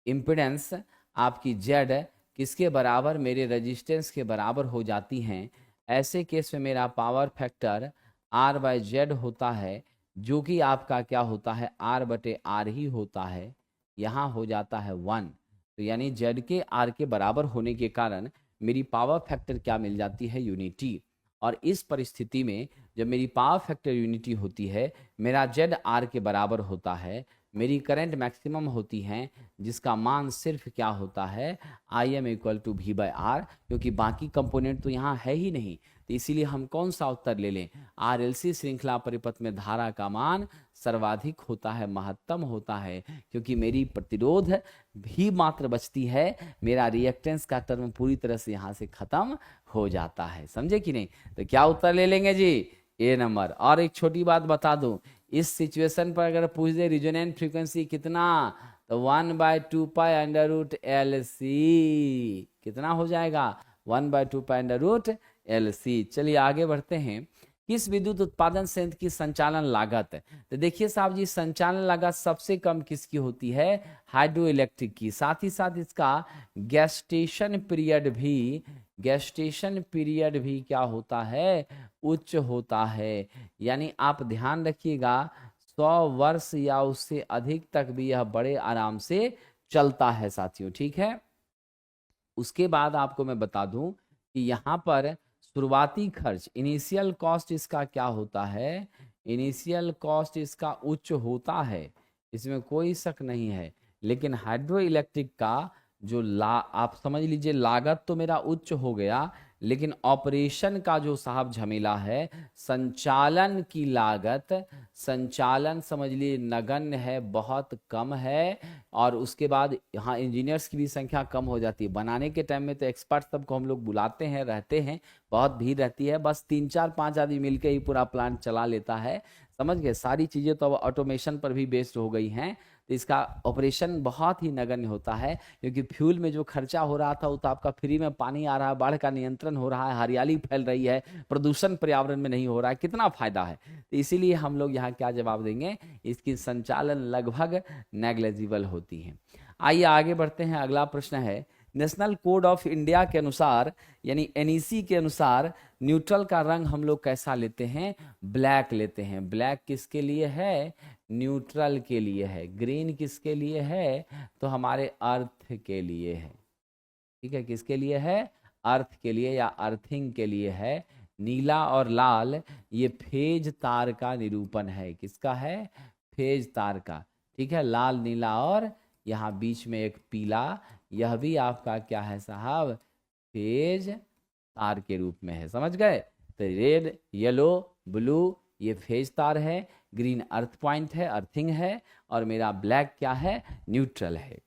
इम्पिडेंस आपकी Z किसके बराबर, मेरे रेजिस्टेंस के बराबर हो जाती हैं। ऐसे केस में मेरा पावर फैक्टर R/Z होता है, जो कि आपका क्या होता है, R/R ही होता है, यहाँ हो जाता है 1। तो यानी Z के R के बराबर होने के कारण मेरी पावर फैक्टर क्या मिल जाती है, यूनिटी। और इस परिस्थिति में जब मेरी पावर फैक्टर यूनिटी होती है, मेरा जेड आर के बराबर होता है, मेरी करंट मैक्सिमम होती है, जिसका मान सिर्फ क्या होता है, I m equal to V by R, क्योंकि बाकी कंपोनेंट तो यहाँ है ही नहीं। तो इसीलिए हम कौन सा उत्तर ले लें, आरएलसी श्रृंखला परिपथ में धारा का मान सर्वाधिक होता है, महत्तम होता है, क्योंकि मेरी प्रतिरोध भी मात्र बचती है, मेरा रिएक्टेंस का टर्म पूरी तरह से यहाँ से खत्म हो जाता है। समझे कि नहीं? तो क्या उत्तर ले लेंगे जी, ए नंबर। और एक छोटी बात बता दूं, इस सिचुएशन पर अगर पूछ दे रिजोनेंट फ्रीक्वेंसी कितना, तो 1/2π√LC कितना हो जाएगा, 1/2π√LC। चलिए आगे बढ़ते हैं। किस विद्युत उत्पादन संयंत्र की संचालन लागत, तो देखिए साहब जी, संचालन लागत सबसे कम किसकी होती है, हाइड्रो इलेक्ट्रिक की। साथ ही साथ इसका गेस्टेशन पीरियड भी क्या होता है, उच्च होता है। यानी आप ध्यान रखिएगा, 100 वर्ष या उससे अधिक तक भी यह बड़े आराम से चलता है साथियों, ठीक है। उसके बाद आपको मैं बता दूं कि यहाँ पर शुरुआती खर्च, इनिशियल कॉस्ट इसका क्या होता है, इनिशियल कॉस्ट इसका उच्च होता है, इसमें कोई शक नहीं है। लेकिन हाइड्रो इलेक्ट्रिक का जो आप समझ लीजिए, लागत तो मेरा उच्च हो गया, लेकिन ऑपरेशन का जो साहब झमेला है, संचालन की लागत, संचालन समझ लीजिए नगण्य है, बहुत कम है। और उसके बाद यहाँ इंजीनियर्स की भी संख्या कम हो जाती है। बनाने के टाइम में तो एक्सपर्ट सबको हम लोग बुलाते हैं, रहते हैं, बहुत भीड़ रहती है, बस 3-4-5 आदमी मिलकर ही पूरा प्लांट चला लेता है। समझ गए, सारी चीज़ें तो अब ऑटोमेशन पर भी बेस्ड हो गई हैं, तो इसका ऑपरेशन बहुत ही नगण्य होता है। क्योंकि फ्यूल में जो खर्चा हो रहा था वो तो आपका फ्री में पानी आ रहा है, बाढ़ का नियंत्रण हो रहा है, हरियाली फैल रही है, प्रदूषण पर्यावरण में नहीं हो रहा है, कितना फायदा है। तो इसीलिए हम लोग यहाँ क्या जवाब देंगे, इसकी संचालन लगभग नेग्लेजिबल होती है। आइए आगे बढ़ते हैं। अगला प्रश्न है, नेशनल कोड ऑफ इंडिया के अनुसार, यानी एनईसी के अनुसार, न्यूट्रल का रंग हम लोग कैसा लेते हैं, ब्लैक लेते हैं। ब्लैक किसके लिए है, न्यूट्रल के लिए है। ग्रीन किसके लिए है, तो हमारे अर्थ के लिए है, ठीक है, किसके लिए है, अर्थ के लिए या अर्थिंग के लिए है। नीला और लाल ये फेज तार का निरूपण है, किसका है, फेज तार का, ठीक है, लाल नीला और यहाँ बीच में एक पीला, यह भी आपका क्या है साहब, फेज तार के रूप में है। समझ गए, तो रेड, येलो, ब्लू ये फेज तार है, ग्रीन अर्थ पॉइंट है, अर्थिंग है, और मेरा ब्लैक क्या है, न्यूट्रल है।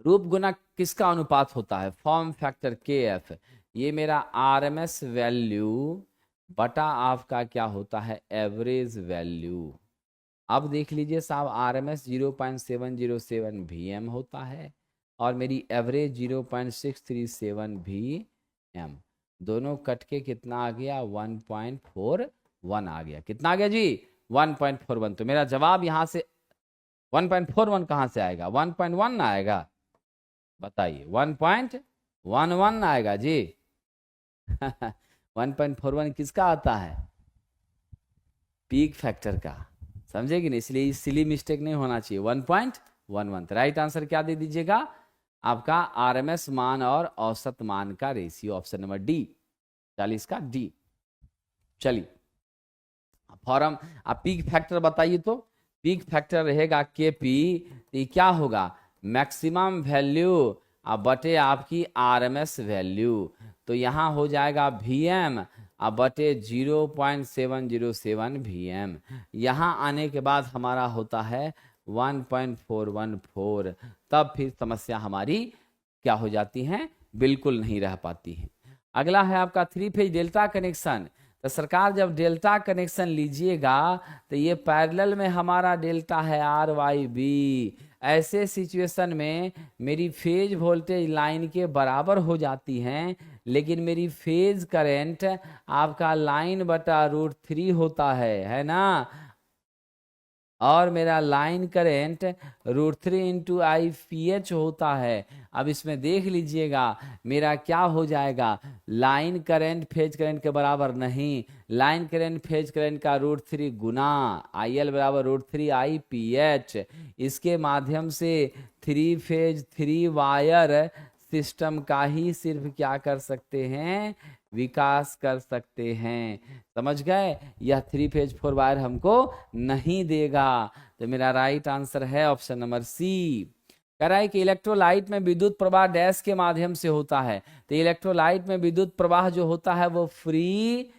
रूप गुना किसका अनुपात होता है? फॉर्म फैक्टर के एफ। ये मेरा आरएमएस वैल्यू बटा आपका क्या होता है? Average value. अब देख लीजिए साहब, आरएमएस 0.707 वीएम होता है और मेरी एवरेज 0.637 वीएम। दोनों कट के कितना आ गया? 1.41 आ गया। कितना आ गया जी? 1.41। तो मेरा जवाब यहां से 1.41 कहां से आएगा? 1.1 आएगा? बताइए, 1.11 आएगा जी। 1.41 किसका आता है? पीक फैक्टर का। समझे कि नहीं? इसलिए इस सिली मिस्टेक नहीं होना चाहिए। 1.11। तो राइट आंसर क्या दे दीजिएगा? आपका आरएमएस मान और औसत मान का रेशियो, ऑप्शन नंबर डी, 40 का डी। चलिए फॉर्म, आप पीक फैक्टर बताइए। तो पीक फैक्टर रहेगा के पी, ये क्या होगा? मैक्सिमम वैल्यू अब बटे आपकी आरएमएस वैल्यू। तो यहाँ हो जाएगा वीएम अब बटे 0.707 वीएम। यहाँ आने के बाद हमारा होता है 1.414। तब फिर समस्या हमारी क्या हो जाती है? बिल्कुल नहीं रह पाती है। अगला है आपका 3 फेज डेल्टा कनेक्शन। तो सरकार जब डेल्टा कनेक्शन लीजिएगा तो ये पैरेलल में हमारा डेल्टा है आर वाई बी। ऐसे सिचुएशन में मेरी फेज वोल्टेज लाइन के बराबर हो जाती हैं, लेकिन मेरी फेज करंट आपका लाइन बटा √3 होता है ना? और मेरा line current √3 into I P H होता है। अब इसमें देख लीजिएगा मेरा क्या हो जाएगा? लाइन करंट फेज करंट के बराबर नहीं, लाइन करंट फेज करंट का √3 गुना आई एल बराबर √3 आई पी एच। इसके माध्यम से 3 फेज 3 वायर सिस्टम का ही सिर्फ क्या कर सकते हैं? विकास कर सकते हैं। समझ गए? यह 3 फेज 4 वायर हमको नहीं देगा। तो मेरा राइट आंसर है ऑप्शन नंबर सी। कह रहा है कि इलेक्ट्रोलाइट में विद्युत प्रवाह डैश के माध्यम से होता है। तो इलेक्ट्रोलाइट में विद्युत प्रवाह जो होता है वो फ्री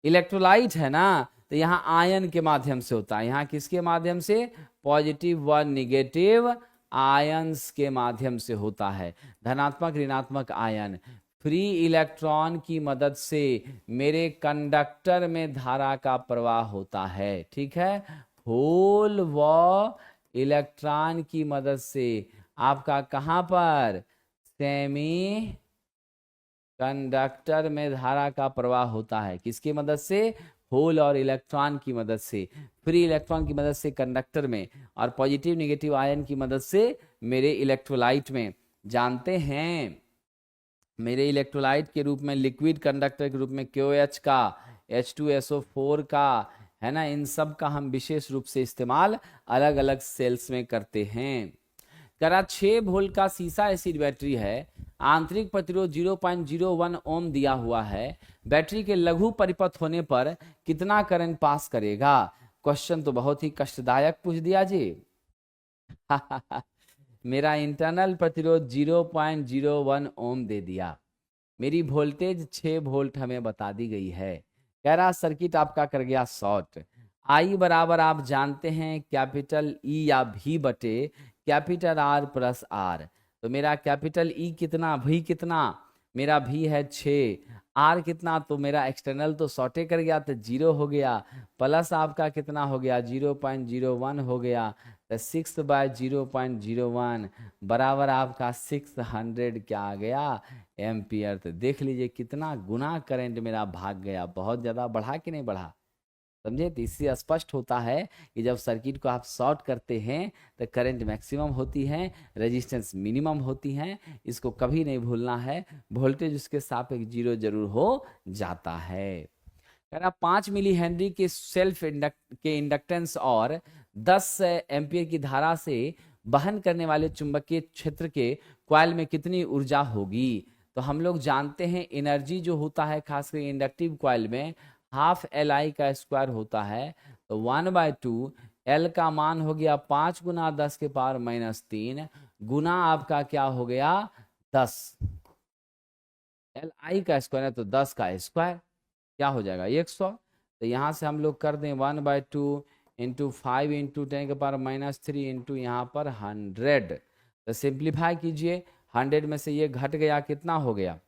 इलेक्ट्रोलाइट है ना? तो यहाँ आयन के माध्यम से होता है। यहाँ किसके माध्यम से? पॉजिटिव व निगेटिव आयंस के माध्यम से होता है। धनात्मक ऋणात्मक आयन फ्री इलेक्ट्रॉन की मदद से मेरे कंडक्टर में धारा का प्रवाह होता है। ठीक है? होल व इलेक्ट्रॉन की मदद से आपका कहां पर? सेमी कंडक्टर में धारा का प्रवाह होता है। किसकी मदद से? होल और इलेक्ट्रॉन की मदद से। फ्री इलेक्ट्रॉन की मदद से कंडक्टर में, और पॉजिटिव निगेटिव आयन की मदद से मेरे इलेक्ट्रोलाइट में। जानते हैं मेरे इलेक्ट्रोलाइट के रूप में, लिक्विड कंडक्टर के रूप में KOH का, H2SO4 का, है ना, इन सब का हम विशेष रूप से इस्तेमाल अलग अलग सेल्स में करते हैं। करा 6 वोल्ट का सीसा एसिड बैटरी है, आंतरिक प्रतिरोध 0.01 ओम दिया हुआ है। बैटरी के लघु परिपथ होने पर कितना करंट पास करेगा? क्वेश्चन तो बहुत ही कष्टदायक पूछ दिया जी। मेरा इंटरनल प्रतिरोध 0.01 ओम दे दिया। मेरी वोल्टेज 6 वोल्ट हमें बता दी गई है। कह रहा सर्किट आपका कर गया शॉर्ट। आई बराबर आप जानते हैं कैपिटल ई या भी बटे कैपिटल आर प्लस आर। तो मेरा कैपिटल ई कितना, भी कितना? मेरा भी है 6, आर कितना? तो मेरा एक्सटर्नल तो शॉर्टे कर गया तो 0 हो गया, प्लस आपका कितना हो गया? 0.01 हो गया। तो 6/0.01 बराबर आपका 600 क्या आ गया? एम्पियर। तो देख लीजिए कितना गुना करंट मेरा भाग गया। बहुत ज़्यादा बढ़ा कि नहीं बढ़ा? समझे? तो इससे स्पष्ट होता है कि जब सर्किट को आप शॉर्ट करते हैं तो करंट मैक्सिमम होती है, रेजिस्टेंस मिनिमम होती है। इसको कभी नहीं भूलना है। वोल्टेज उसके सापेक्ष 0 जरूर हो जाता है। 5 मिली हेनरी के सेल्फ इंडक्टेंस और 10 एम्पियर की धारा से वहन करने वाले चुंबकीय क्षेत्र के कॉइल में कितनी ऊर्जा होगी? तो हम लोग जानते हैं एनर्जी जो होता है खासकर इंडक्टिव कॉइल में हाफ LI का स्क्वायर होता है। तो 1/2 L का मान हो गया 5 गुना 10 के पावर -3 गुना आपका क्या हो गया? 10। LI का स्क्वायर है तो 10 का स्क्वायर क्या हो जाएगा? 100। तो यहाँ से हम लोग कर दें 1/2 इंटू 5 इंटू 10 के पावर -3 इंटू यहाँ पर 100। तो सिंप्लीफाई कीजिए, 100 में से ये घट गया, कितना हो गया,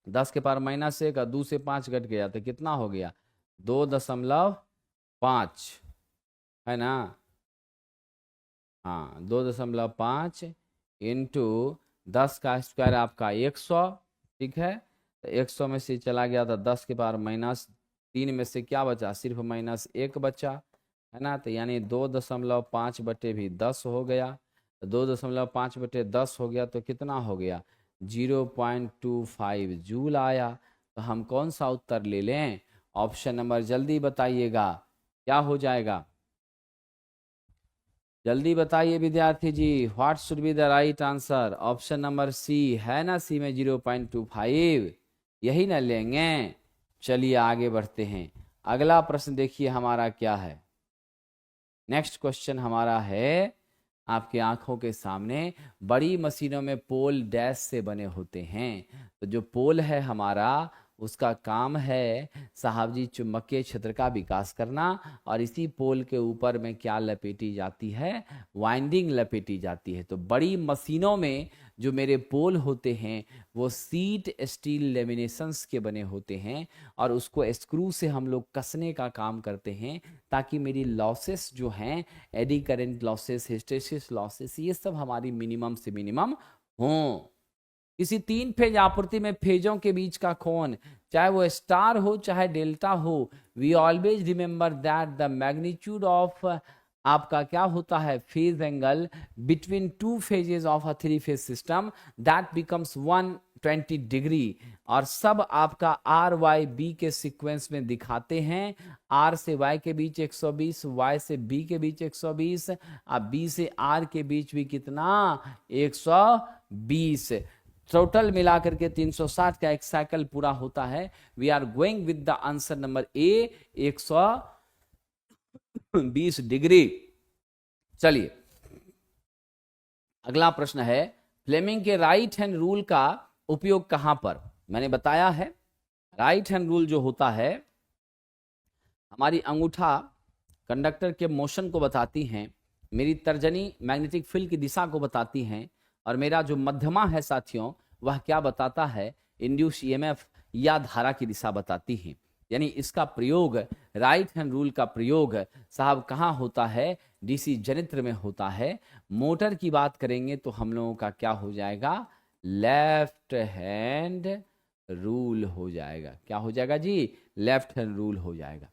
10 के पावर -1 और 2 से 5 घट गया तो कितना हो गया, 2.5 है ना। हाँ, 2.5 इंटू 10 का स्क्वायर आपका 100, ठीक है। तो 100 में से चला गया था 10 के पावर -3 में से क्या बचा, सिर्फ -1 बचा, है ना। तो यानी 2.5 बटे भी 10 हो गया। तो 2.5 बटे 10 हो गया तो कितना हो गया, 0.25 जूल आया। तो हम कौन सा उत्तर ले लें, ऑप्शन नंबर, जल्दी बताइएगा क्या हो जाएगा, जल्दी बताइए विद्यार्थी जी, what should be the right answer, option number C है ना, सी में 0.25 यही ना लेंगे। चलिए आगे बढ़ते हैं, अगला प्रश्न देखिए हमारा क्या है। नेक्स्ट क्वेश्चन हमारा है आपके आंखों के सामने, बड़ी मशीनों में पोल डैश से बने होते हैं। तो जो पोल है हमारा, उसका काम है साहब जी चुंबकीय क्षेत्र का विकास करना, और इसी पोल के ऊपर में क्या लपेटी जाती है, वाइंडिंग लपेटी जाती है। तो बड़ी मशीनों में जो मेरे पोल होते हैं वो सीट स्टील लेमिनेशंस के बने होते हैं, और उसको स्क्रू से हम लोग कसने का काम करते हैं, ताकि मेरी लॉसेस जो हैं, eddy current losses, hysteresis losses, ये सब हमारी मिनिमम से मिनिमम हों। किसी 3 फेज आपूर्ति में फेजों के बीच का कोण, चाहे वो स्टार हो चाहे डेल्टा हो, we always remember that the magnitude of आपका क्या होता है, phase angle between 2 phases of a 3 phase system, that becomes 120 degree. और सब आपका आर वाई बी के सीक्वेंस में दिखाते हैं, आर से वाई के बीच 120, वाई से बी के बीच 120, अब बी से आर के बीच भी कितना, 120। टोटल मिलाकर के 360 का एक साइकिल पूरा होता है। We are going with the answer number A, 120 degree. चलिए अगला प्रश्न है, फ्लेमिंग के राइट हैंड रूल का उपयोग कहां पर। मैंने बताया है राइट हैंड रूल जो होता है, हमारी अंगूठा कंडक्टर के मोशन को बताती हैं, मेरी तर्जनी मैग्नेटिक फील्ड की दिशा को बताती हैं, और मेरा जो मध्यमा है साथियों वह क्या बताता है, इंड्यूस ईएमएफ या धारा की दिशा बताती है। यानी इसका प्रयोग, राइट हैंड रूल का प्रयोग साहब कहाँ होता है, डीसी जनित्र में होता है। मोटर की बात करेंगे तो हम लोगों का क्या हो जाएगा, लेफ्ट हैंड रूल हो जाएगा। क्या हो जाएगा जी, लेफ्ट हैंड रूल हो जाएगा।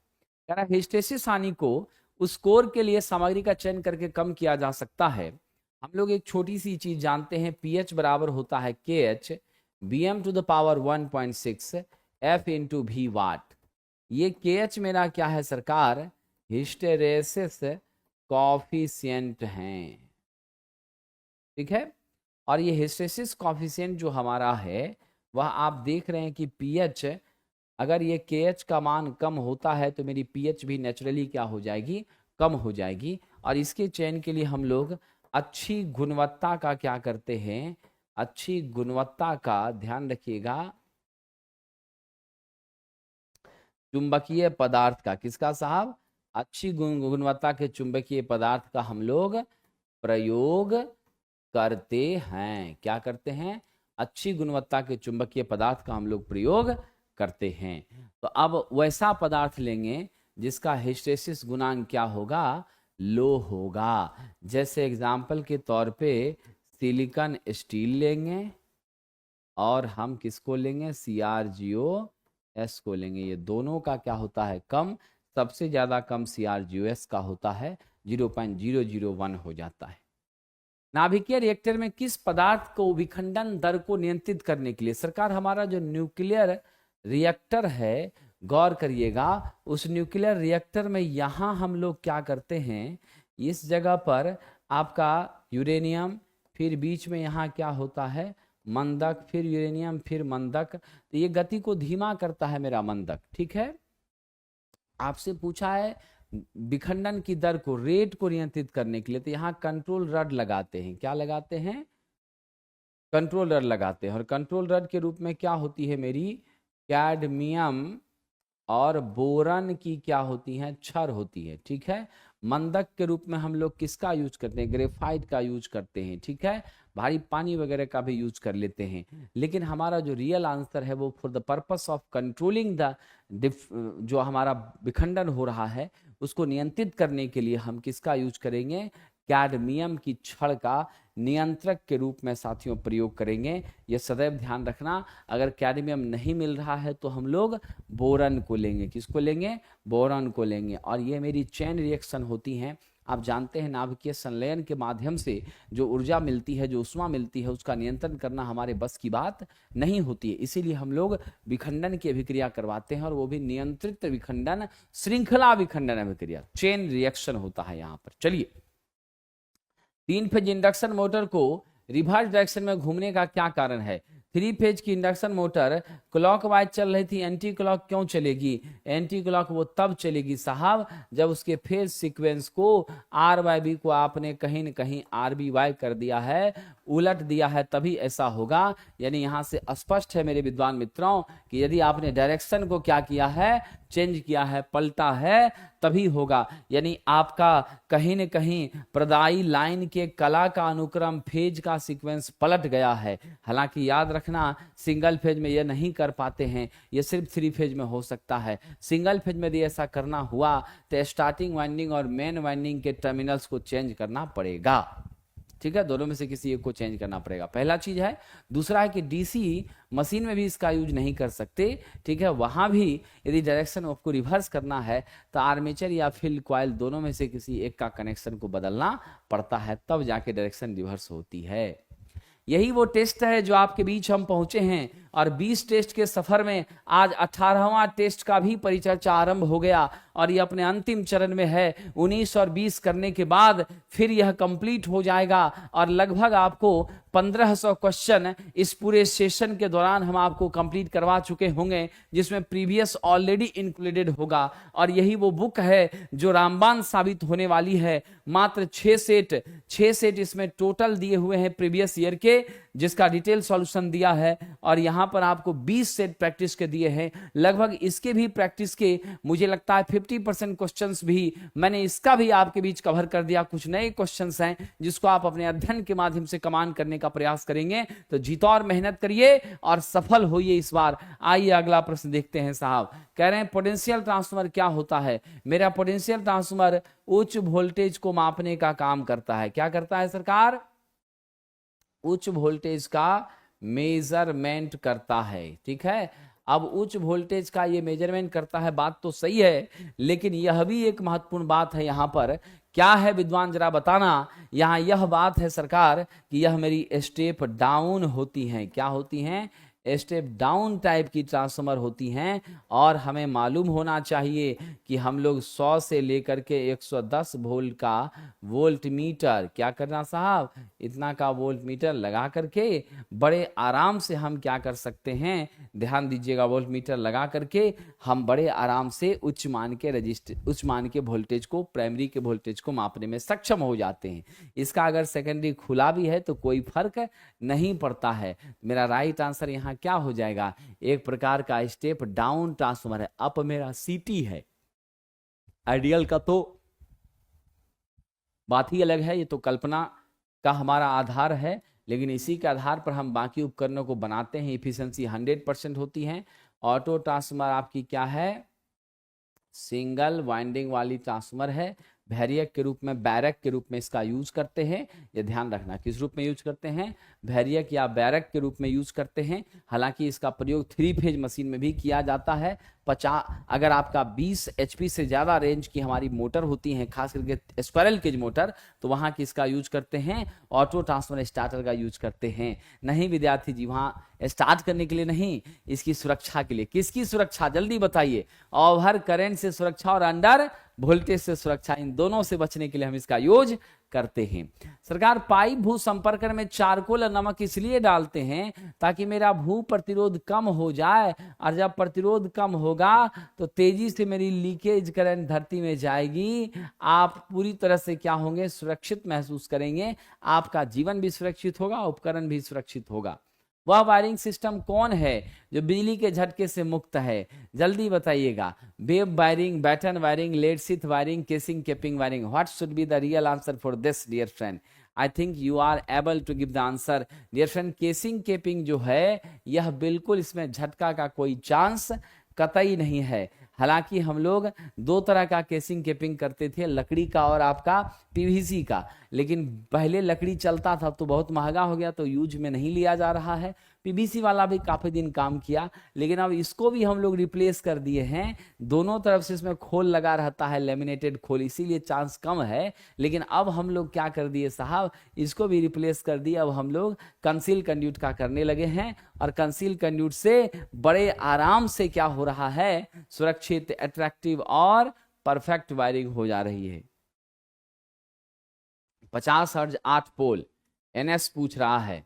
कह रहा हिस्टैरिसीस हानि को उस कोर के लिए सामग्री का चयन करके कम किया जा सकता है। हम लोग एक छोटी सी चीज जानते हैं, पीएच बराबर होता है K h B m to the power 1.6 f into V watt. ये के एच मेरा क्या है सरकार, हिस्टैरिसीस कॉफिशिएंट है, ठीक है। और ये हिस्टैरिसीस कॉफिशिएंट जो हमारा है वह आप देख रहे हैं कि पीएच, अगर ये के एच का मान कम होता है तो मेरी पीएच भी नेचुरली क्या हो जाएगी, कम हो जाएगी। और इसके चयन के लिए हम लोग अच्छी गुणवत्ता का क्या करते हैं, अच्छी गुणवत्ता का ध्यान रखिएगा, चुंबकीय पदार्थ का, किसका साहब, अच्छी गुणवत्ता के चुंबकीय पदार्थ का हम लोग प्रयोग करते हैं। क्या करते हैं, अच्छी गुणवत्ता के चुंबकीय पदार्थ का हम लोग प्रयोग करते हैं। तो अब वैसा पदार्थ लेंगे जिसका हिस्टैरिसीस गुणांक क्या होगा, लो होगा। जैसे एग्जाम्पल के तौर पे सिलिकॉन स्टील लेंगे, और हम किसको लेंगे, CrGoS को लेंगे। ये दोनों का क्या होता है, कम, सबसे ज्यादा कम CrGoS का होता है, 0.001 हो जाता है। नाभिकीय रिएक्टर में किस पदार्थ को विखंडन दर को नियंत्रित करने के लिए, सरकार हमारा जो न्यूक्लियर रिएक्टर है, गौर करिएगा, उस न्यूक्लियर रिएक्टर में यहां हम लोग क्या करते हैं, इस जगह पर आपका यूरेनियम, फिर बीच में यहाँ क्या होता है, मंदक, फिर यूरेनियम, फिर मंदक। तो ये गति को धीमा करता है मेरा मंदक, ठीक है। आपसे पूछा है विखंडन की दर को, रेट को नियंत्रित करने के लिए, तो यहाँ कंट्रोल रड लगाते हैं। क्या लगाते हैं, कंट्रोल रड लगाते हैं। और कंट्रोल रड के रूप में क्या होती है मेरी, कैडमियम और बोरन की क्या होती है, छड़ होती है, ठीक है। मंदक के रूप में हम लोग किसका यूज करते हैं? ग्रेफाइट का यूज करते हैं, ठीक है। भारी पानी वगैरह का भी यूज कर लेते हैं, लेकिन हमारा जो रियल आंसर है वो for the purpose of controlling the जो हमारा विखंडन हो रहा है उसको नियंत्रित करने के लिए हम किसका यूज करेंगे? कैडमियम की छड़ का नियंत्रक के रूप में साथियों प्रयोग करेंगे। यह सदैव ध्यान रखना। अगर कैडमियम नहीं मिल रहा है तो हम लोग बोरन को लेंगे। किसको लेंगे? बोरन को लेंगे। और ये मेरी चेन रिएक्शन होती हैं। आप जानते हैं नाभिकीय संलयन के माध्यम से जो ऊर्जा मिलती है, जो उष्मा मिलती है, उसका नियंत्रण करना हमारे बस की बात नहीं होती है। इसीलिए हम लोग विखंडन की अभिक्रिया करवाते हैं, और वो भी नियंत्रित विखंडन, श्रृंखला विखंडन अभिक्रिया, चेन रिएक्शन होता है यहाँ पर। चलिए, 3 फेज इंडक्शन मोटर को रिवर्स डायरेक्शन में घूमने का क्या कारण है? 3 फेज की इंडक्शन मोटर क्लॉकवाइज चल रही थी, एंटी क्लॉक क्यों चलेगी? एंटी क्लॉक वो तब चलेगी साहब जब उसके फेज सीक्वेंस को आर बाई बी को आपने कहीं न कहीं आर बी वाई कर दिया है, उलट दिया है, तभी ऐसा होगा। यानी यहां से स्पष्ट है मेरे विद्वान मित्रों कि यदि आपने डायरेक्शन को क्या किया है? चेंज किया है, पलटा है, तभी होगा। यानी आपका कहीं न कहीं प्रदायी लाइन के कला का अनुक्रम, फेज का सीक्वेंस पलट गया है। हालांकि याद रखना, सिंगल फेज में यह नहीं कर पाते हैं, यह सिर्फ 3 फेज में हो सकता है। सिंगल फेज में यदि ऐसा करना हुआ तो स्टार्टिंग वाइंडिंग और मेन वाइंडिंग के टर्मिनल्स को चेंज करना पड़ेगा, ठीक है। दोनों में से किसी एक को चेंज करना पड़ेगा, पहला चीज है। दूसरा है कि डीसी मशीन में भी इसका यूज नहीं कर सकते, ठीक है। वहां भी यदि डायरेक्शन आपको रिवर्स करना है तो आर्मेचर या फील्ड कॉइल दोनों में से किसी एक का कनेक्शन को बदलना पड़ता है, तब जाके डायरेक्शन रिवर्स होती है। यही वो टेस्ट है जो आपके बीच हम पहुंचे हैं, और 20 टेस्ट के सफर में आज 18वां टेस्ट का भी परिचर्चा आरंभ हो गया, और ये अपने अंतिम चरण में है। 19 और 20 करने के बाद फिर यह कंप्लीट हो जाएगा, और लगभग आपको 1500 क्वेश्चन इस पूरे सेशन के दौरान हम आपको कंप्लीट करवा चुके होंगे, जिसमें प्रीवियस ऑलरेडी इंक्लूडेड होगा। और यही वो बुक है जो रामबाण साबित होने वाली है। मात्र 6 सेट इसमें टोटल दिए हुए हैं प्रीवियस ईयर के, जिसका डिटेल सॉल्यूशन दिया है, और यहां पर आपको 20 सेट प्रैक्टिस के दिए हैं। लगभग इसके भी प्रैक्टिस के मुझे लगता है 50% क्वेश्चंस भी मैंने इसका भी आपके बीच कवर कर दिया। कुछ नए क्वेश्चंस हैं जिसको आप अपने अध्ययन के माध्यम से कमान करने का प्रयास करेंगे, तो जीतो और मेहनत करिए और सफल होइए इस बार। आइए अगला प्रश्न देखते हैं साहब। कह रहे हैं पोटेंशियल ट्रांसफार्मर क्या होता है? मेरा पोटेंशियल ट्रांसफार्मर उच्च वोल्टेज को मापने का काम करता है। क्या करता है सरकार? उच्च वोल्टेज का मेजरमेंट करता है, ठीक है। अब उच्च वोल्टेज का ये मेजरमेंट करता है, बात तो सही है, लेकिन यह भी एक महत्वपूर्ण बात है। यहां पर क्या है विद्वान, जरा बताना। यहां यह बात है सरकार कि यह मेरी स्टेप डाउन होती हैं। क्या होती हैं? स्टेप डाउन टाइप की ट्रांसफार्मर होती हैं। और हमें मालूम होना चाहिए कि हम लोग 100 से लेकर के 110 वोल्ट का वोल्ट मीटर, क्या करना साहब, इतना का वोल्ट मीटर लगा करके बड़े आराम से हम क्या कर सकते हैं, ध्यान दीजिएगा, वोल्ट मीटर लगा करके हम बड़े आराम से उच्च मान के वोल्टेज को, प्राइमरी के वोल्टेज को मापने में सक्षम हो जाते हैं। इसका अगर सेकेंडरी खुला भी है तो कोई फर्क नहीं पड़ता है। मेरा राइट आंसर यहाँ क्या हो जाएगा? एक प्रकार का स्टेप डाउन ट्रांसफार्मर है। अप मेरा सीटी है, आइडियल का तो बात ही अलग है, ये तो कल्पना का हमारा आधार है, लेकिन इसी के आधार पर हम बाकी उपकरणों को बनाते हैं। इफिशिएंसी 100% होती है। ऑटो ट्रांसफार्मर आपकी क्या है? सिंगल वाइंडिंग वाली ट्रांसफार्मर है। वैरियक के रूप में, बैरक के रूप में इसका यूज करते हैं। ये ध्यान रखना, किस रूप में यूज करते हैं? वैरियक या बैरक के रूप में यूज करते हैं। हालांकि इसका प्रयोग 3 फेज मशीन में भी किया जाता है। 50 अगर आपका 20 HP से ज्यादा रेंज की हमारी मोटर होती है, खास करके स्क्वायरल केज मोटर, तो वहां किसका यूज करते हैं? ऑटो ट्रांसफार्मर स्टार्टर का यूज करते हैं। नहीं विद्यार्थी जी, वहां स्टार्ट करने के लिए नहीं, इसकी सुरक्षा के लिए। किसकी सुरक्षा, जल्दी बताइए? ओवर करंट से सुरक्षा और अंडर वोल्टेज से सुरक्षा, इन दोनों से बचने के लिए हम इसका यूज करते हैं। सरकार, पाइप भू संपर्क में चारकोल और नमक इसलिए डालते हैं ताकि मेरा भू प्रतिरोध कम हो जाए, और जब प्रतिरोध कम होगा तो तेजी से मेरी लीकेज करंट धरती में जाएगी। आप पूरी तरह से क्या होंगे? सुरक्षित महसूस करेंगे। आपका जीवन भी सुरक्षित होगा, उपकरण भी सुरक्षित होगा। वह वायरिंग सिस्टम कौन है जो बिजली के झटके से मुक्त है? जल्दी बताइएगा। Web wiring, batten wiring, lead sheath wiring, casing capping wiring. What should be the real answer for this dear friend? I think you are able to give the answer dear friend. Casing capping जो है यह बिल्कुल, इसमें झटका का कोई chance कतई नहीं है। हालांकि हम लोग दो तरह का केसिंग केपिंग करते थे, लकड़ी का और आपका पीवीसी का, लेकिन पहले लकड़ी चलता था तो बहुत महंगा हो गया तो यूज में नहीं लिया जा रहा है। पीवीसी वाला भी काफी दिन काम किया, लेकिन अब इसको भी हम लोग रिप्लेस कर दिए हैं। दोनों तरफ से इसमें खोल लगा रहता है, लेमिनेटेड खोल, इसीलिए चांस कम है। लेकिन अब हम लोग क्या कर दिए साहब, इसको भी रिप्लेस कर दिए। अब हम लोग कंसील कंड्यूट का करने लगे हैं, और कंसील कंड्यूट से बड़े आराम से क्या हो रहा है, सुरक्षित, अट्रैक्टिव और परफेक्ट वायरिंग हो जा रही है। 50 हर्ट्ज 8 पोल एनएस पूछ रहा है।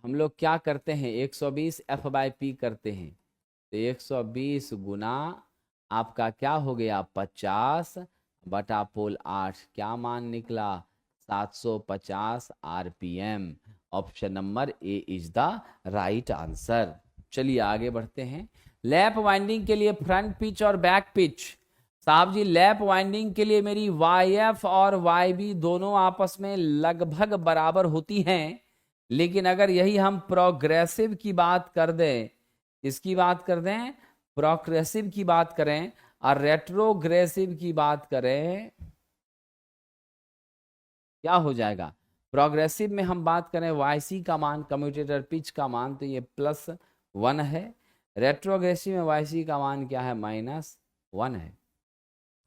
हम लोग क्या करते हैं, 120 F/P करते हैं। तो 120 गुना आपका क्या हो गया, 50 बटा पोल 8, क्या मान निकला, 750 RPM। Option number A is the right answer. चलिए आगे बढ़ते हैं। लैप वाइंडिंग के लिए फ्रंट पिच और बैक पिच। साहब जी, लैप वाइंडिंग के लिए मेरी YF और YB दोनों आपस में लगभग बराबर होती हैं, लेकिन अगर यही हम प्रोग्रेसिव की बात कर दें, इसकी बात कर दें, प्रोग्रेसिव की बात करें और रेट्रोग्रेसिव की बात करें, क्या हो जाएगा? प्रोग्रेसिव में हम बात करें YC का मान, कम्यूटेटर पिच का मान, तो ये +1 है। रेट्रोग्रेसिव में YC का मान क्या है, -1 है।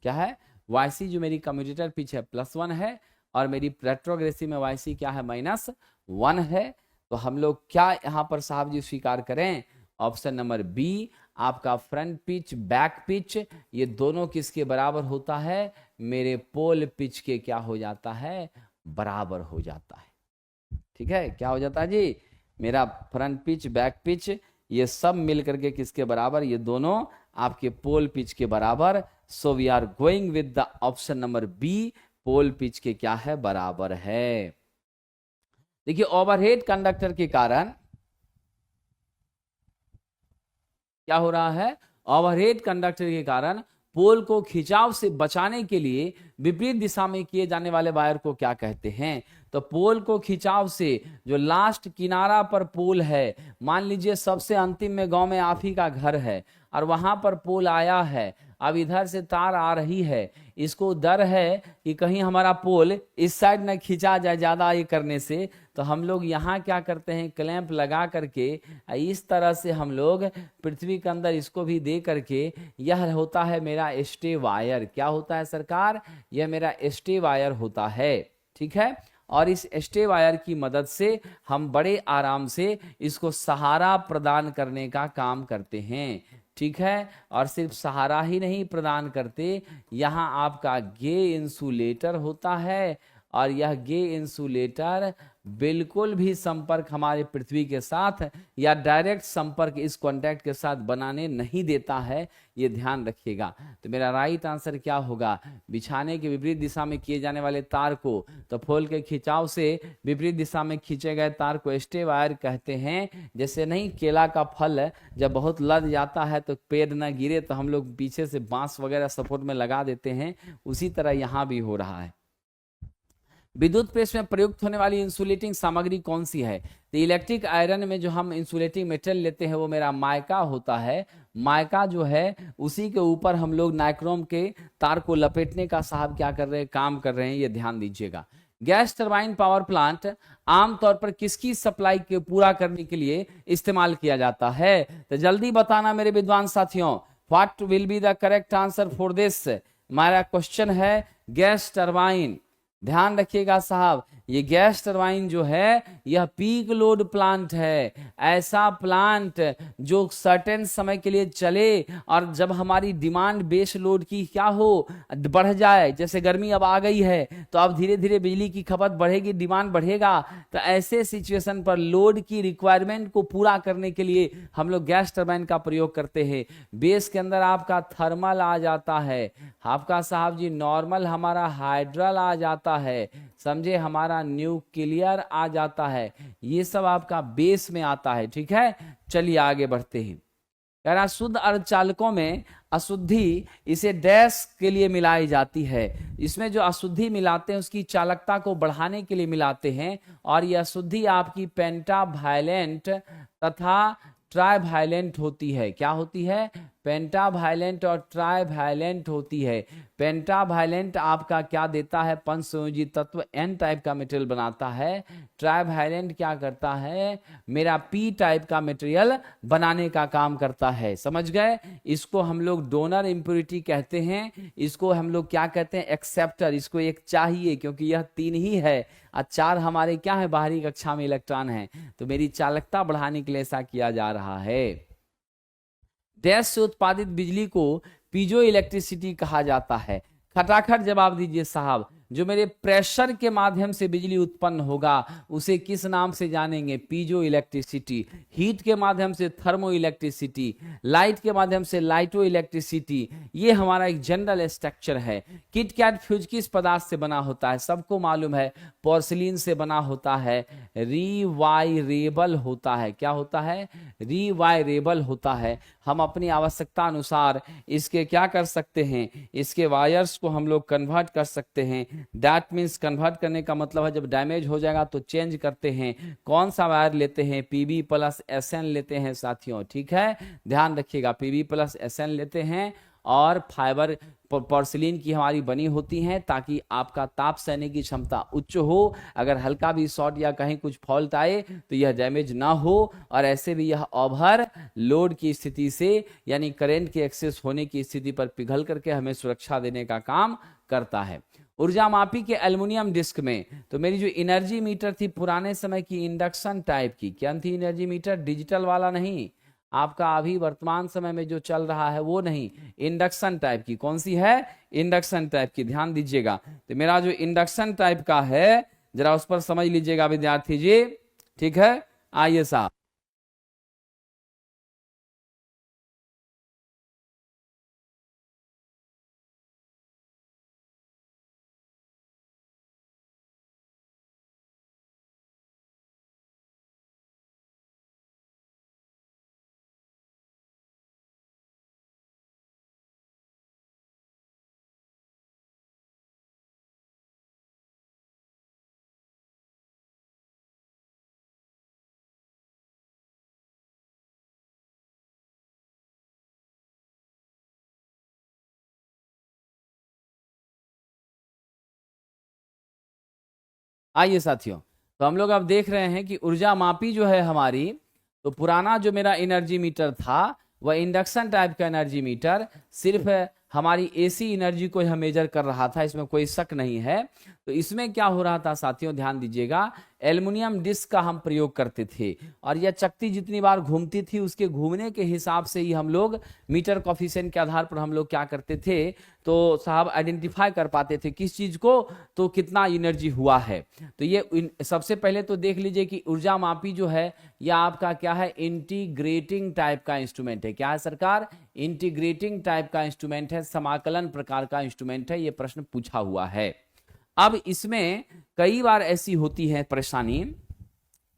क्या है, YC जो मेरी कम्यूटेटर पिच है +1 है, और मेरी रेट्रोग्रेसिव में YC क्या है, -1 है। तो हम लोग क्या यहां पर साहब जी स्वीकार करें? ऑप्शन नंबर बी, आपका फ्रंट पिच बैक पिच ये दोनों किसके बराबर होता है, मेरे पोल पिच के क्या हो जाता है, बराबर हो जाता है। ठीक है, क्या हो जाता है जी, मेरा फ्रंट पिच बैक पिच ये सब मिल करके किसके बराबर, ये दोनों आपके पोल पिच के बराबर। So we are going with the option number B, pole pitch के क्या है, बराबर है। देखिए, ओवरहेड कंडक्टर के कारण क्या हो रहा है, ओवरहेड कंडक्टर के कारण पोल को खिंचाव से बचाने के लिए विपरीत दिशा में किए जाने वाले वायर को क्या कहते हैं? तो पोल को खिंचाव से, जो लास्ट किनारा पर पोल है, मान लीजिए सबसे अंतिम में गांव में आप ही का घर है और वहां पर पोल आया है, अब इधर से तार आ रही है, इसको डर है कि कहीं हमारा पोल इस साइड न खिंचा जाए ज्यादा ये करने से, तो हम लोग यहाँ क्या करते हैं, क्लैंप लगा करके इस तरह से हम लोग पृथ्वी के अंदर इसको भी दे करके, यह होता है मेरा स्टे वायर। क्या होता है सरकार, यह मेरा स्टे वायर होता है। ठीक है, और इस स्टे वायर की मदद से हम बड़े आराम से इसको सहारा प्रदान करने का काम करते हैं। ठीक है, और सिर्फ सहारा ही नहीं प्रदान करते, यहाँ आपका गे इंसुलेटर होता है, और यह गे इंसुलेटर बिल्कुल भी संपर्क हमारे पृथ्वी के साथ या डायरेक्ट संपर्क इस कॉन्टैक्ट के साथ बनाने नहीं देता है, ये ध्यान रखिएगा। तो मेरा राइट आंसर क्या होगा, बिछाने के विपरीत दिशा में किए जाने वाले तार को, तो पोल के खिंचाव से विपरीत दिशा में खींचे गए तार को स्टे वायर कहते हैं। जैसे नहीं, केला का फल जब बहुत लद जाता है तो पेड़ न गिरे तो हम लोग पीछे से बांस वगैरह सपोर्ट में लगा देते हैं, उसी तरह यहाँ भी हो रहा है। विद्युत प्रेस में प्रयुक्त होने वाली इंसुलेटिंग सामग्री कौन सी है? तो इलेक्ट्रिक आयरन में जो हम इंसुलेटिंग मेटेरियल लेते हैं वो मेरा माइका होता है। माइका जो है उसी के ऊपर हम लोग नाइक्रोम के तार को लपेटने का साहब क्या कर रहे हैं, काम कर रहे हैं, ये ध्यान दीजिएगा। गैस टरबाइन पावर प्लांट आमतौर पर किसकी सप्लाई के पूरा करने के लिए इस्तेमाल किया जाता है? तो जल्दी बताना मेरे विद्वान साथियों, what will be the correct answer for this. हमारा क्वेश्चन है गैस टरबाइन। ध्यान रखिएगा साहब, ये गैस टरबाइन जो है यह पीक लोड प्लांट है, ऐसा प्लांट जो सर्टेन समय के लिए चले, और जब हमारी डिमांड बेस लोड की क्या हो, बढ़ जाए, जैसे गर्मी अब आ गई है तो अब धीरे धीरे बिजली की खपत बढ़ेगी, डिमांड बढ़ेगा, तो ऐसे सिचुएशन पर लोड की रिक्वायरमेंट को पूरा करने के लिए हम लोग गैस टरबाइन का प्रयोग करते हैं। बेस के अंदर आपका थर्मल आ जाता है, आपका साहब जी नॉर्मल हमारा हाइड्रल आ जाता जाता है, समझे, हमारा न्यूक्लियर आ जाता है, ये सब आपका बेस में आता है। ठीक है, चलिए आगे बढ़ते हैं। कह रहा शुद्ध अर्धचालकों में अशुद्धि इसे डैश के लिए मिलाई जाती है। इसमें जो अशुद्धि मिलाते हैं उसकी चालकता को बढ़ाने के लिए मिलाते हैं, और यह अशुद्धि आपकी पेंटावायलेंट तथा ट्राइवायलेंट होती है। क्या होती है? पेंटावायलेंट और ट्राइवायलेंट होती है। पेंटावायलेंट आपका क्या देता है? पंचसंयोजी तत्व एन टाइप का मटेरियल बनाता है। ट्राइवायलेंट क्या करता है? मेरा पी टाइप का मटेरियल बनाने का काम करता है। समझ गए? इसको हम लोग डोनर इम्प्योरिटी कहते हैं, इसको हम लोग क्या कहते हैं? एक्सेप्टर। इसको एक चाहिए क्योंकि यह 3 ही है और 4 हमारे क्या है? बाहरी कक्षा में इलेक्ट्रॉन है। तो मेरी चालकता बढ़ाने के लिए ऐसा किया जा रहा है। डैश से उत्पादित बिजली को पीजो इलेक्ट्रिसिटी कहा जाता है। खटाखट जवाब दीजिए साहब। जो मेरे प्रेशर के माध्यम से बिजली उत्पन्न होगा उसे किस नाम से जानेंगे? Piezo electricity. हीट के माध्यम से थर्मो इलेक्ट्रिसिटी, लाइट के माध्यम से लाइटो इलेक्ट्रिसिटी। ये हमारा एक जनरल स्ट्रक्चर है। किट कैट फ्यूज किस पदार्थ से बना होता है? सबको मालूम है, पोर्सिलीन से बना होता है, रीवायरेबल होता है। क्या होता है? रीवायरेबल होता है। हम अपनी आवश्यकता अनुसार इसके क्या कर सकते हैं? इसके वायर्स को हम लोग कन्वर्ट कर सकते हैं। दैट मीन्स कन्वर्ट करने का मतलब है जब डैमेज हो जाएगा तो चेंज करते हैं। कौन सा वायर लेते हैं? पीबी प्लस एसएन लेते हैं साथियों। ठीक है, ध्यान रखिएगा, पीबी प्लस एसएन लेते हैं और फाइबर पोर्सिलीन की हमारी बनी होती हैं ताकि आपका ताप सहने की क्षमता उच्च हो। अगर हल्का भी शॉर्ट या कहीं कुछ फॉल्ट आए तो यह डैमेज ना हो, और ऐसे भी यह ओवर लोड की स्थिति से यानी करंट के एक्सेस होने की स्थिति पर पिघल करके हमें सुरक्षा देने का काम करता है। ऊर्जा मापी के एल्युमिनियम डिस्क में तो मेरी जो एनर्जी मीटर थी पुराने समय की इंडक्शन टाइप की, क्या थी एनर्जी मीटर? डिजिटल वाला नहीं, आपका अभी वर्तमान समय में जो चल रहा है वो नहीं, इंडक्शन टाइप की। कौन सी है? इंडक्शन टाइप की। ध्यान दीजिएगा, तो मेरा जो इंडक्शन टाइप का है जरा उस पर समझ लीजिएगा विद्यार्थी जी। ठीक है, आइए साहब। आइए साथियों, तो हम लोग अब देख रहे हैं कि ऊर्जा मापी जो है हमारी, तो पुराना जो मेरा एनर्जी मीटर था वह इंडक्शन टाइप का एनर्जी मीटर सिर्फ हमारी एसी एनर्जी को यह मेजर कर रहा था, इसमें कोई शक नहीं है। तो इसमें क्या हो रहा था साथियों, ध्यान दीजिएगा, एल्युमिनियम डिस्क का हम प्रयोग करते थे और यह चक्ति जितनी बार घूमती थी उसके घूमने के हिसाब से ही हम लोग मीटर कॉफिशिएंट के आधार पर हम लोग क्या करते थे, तो साहब आइडेंटिफाई कर पाते थे किस चीज को, तो कितना एनर्जी हुआ है। तो ये सबसे पहले तो देख लीजिए कि ऊर्जा मापी जो है यह आपका क्या है? इंटीग्रेटिंग टाइप का इंस्ट्रूमेंट है। क्या है सरकार? इंटीग्रेटिंग टाइप का इंस्ट्रूमेंट है, समाकलन प्रकार का इंस्ट्रूमेंट है। ये प्रश्न पूछा हुआ है। अब इसमें कई बार ऐसी होती है परेशानी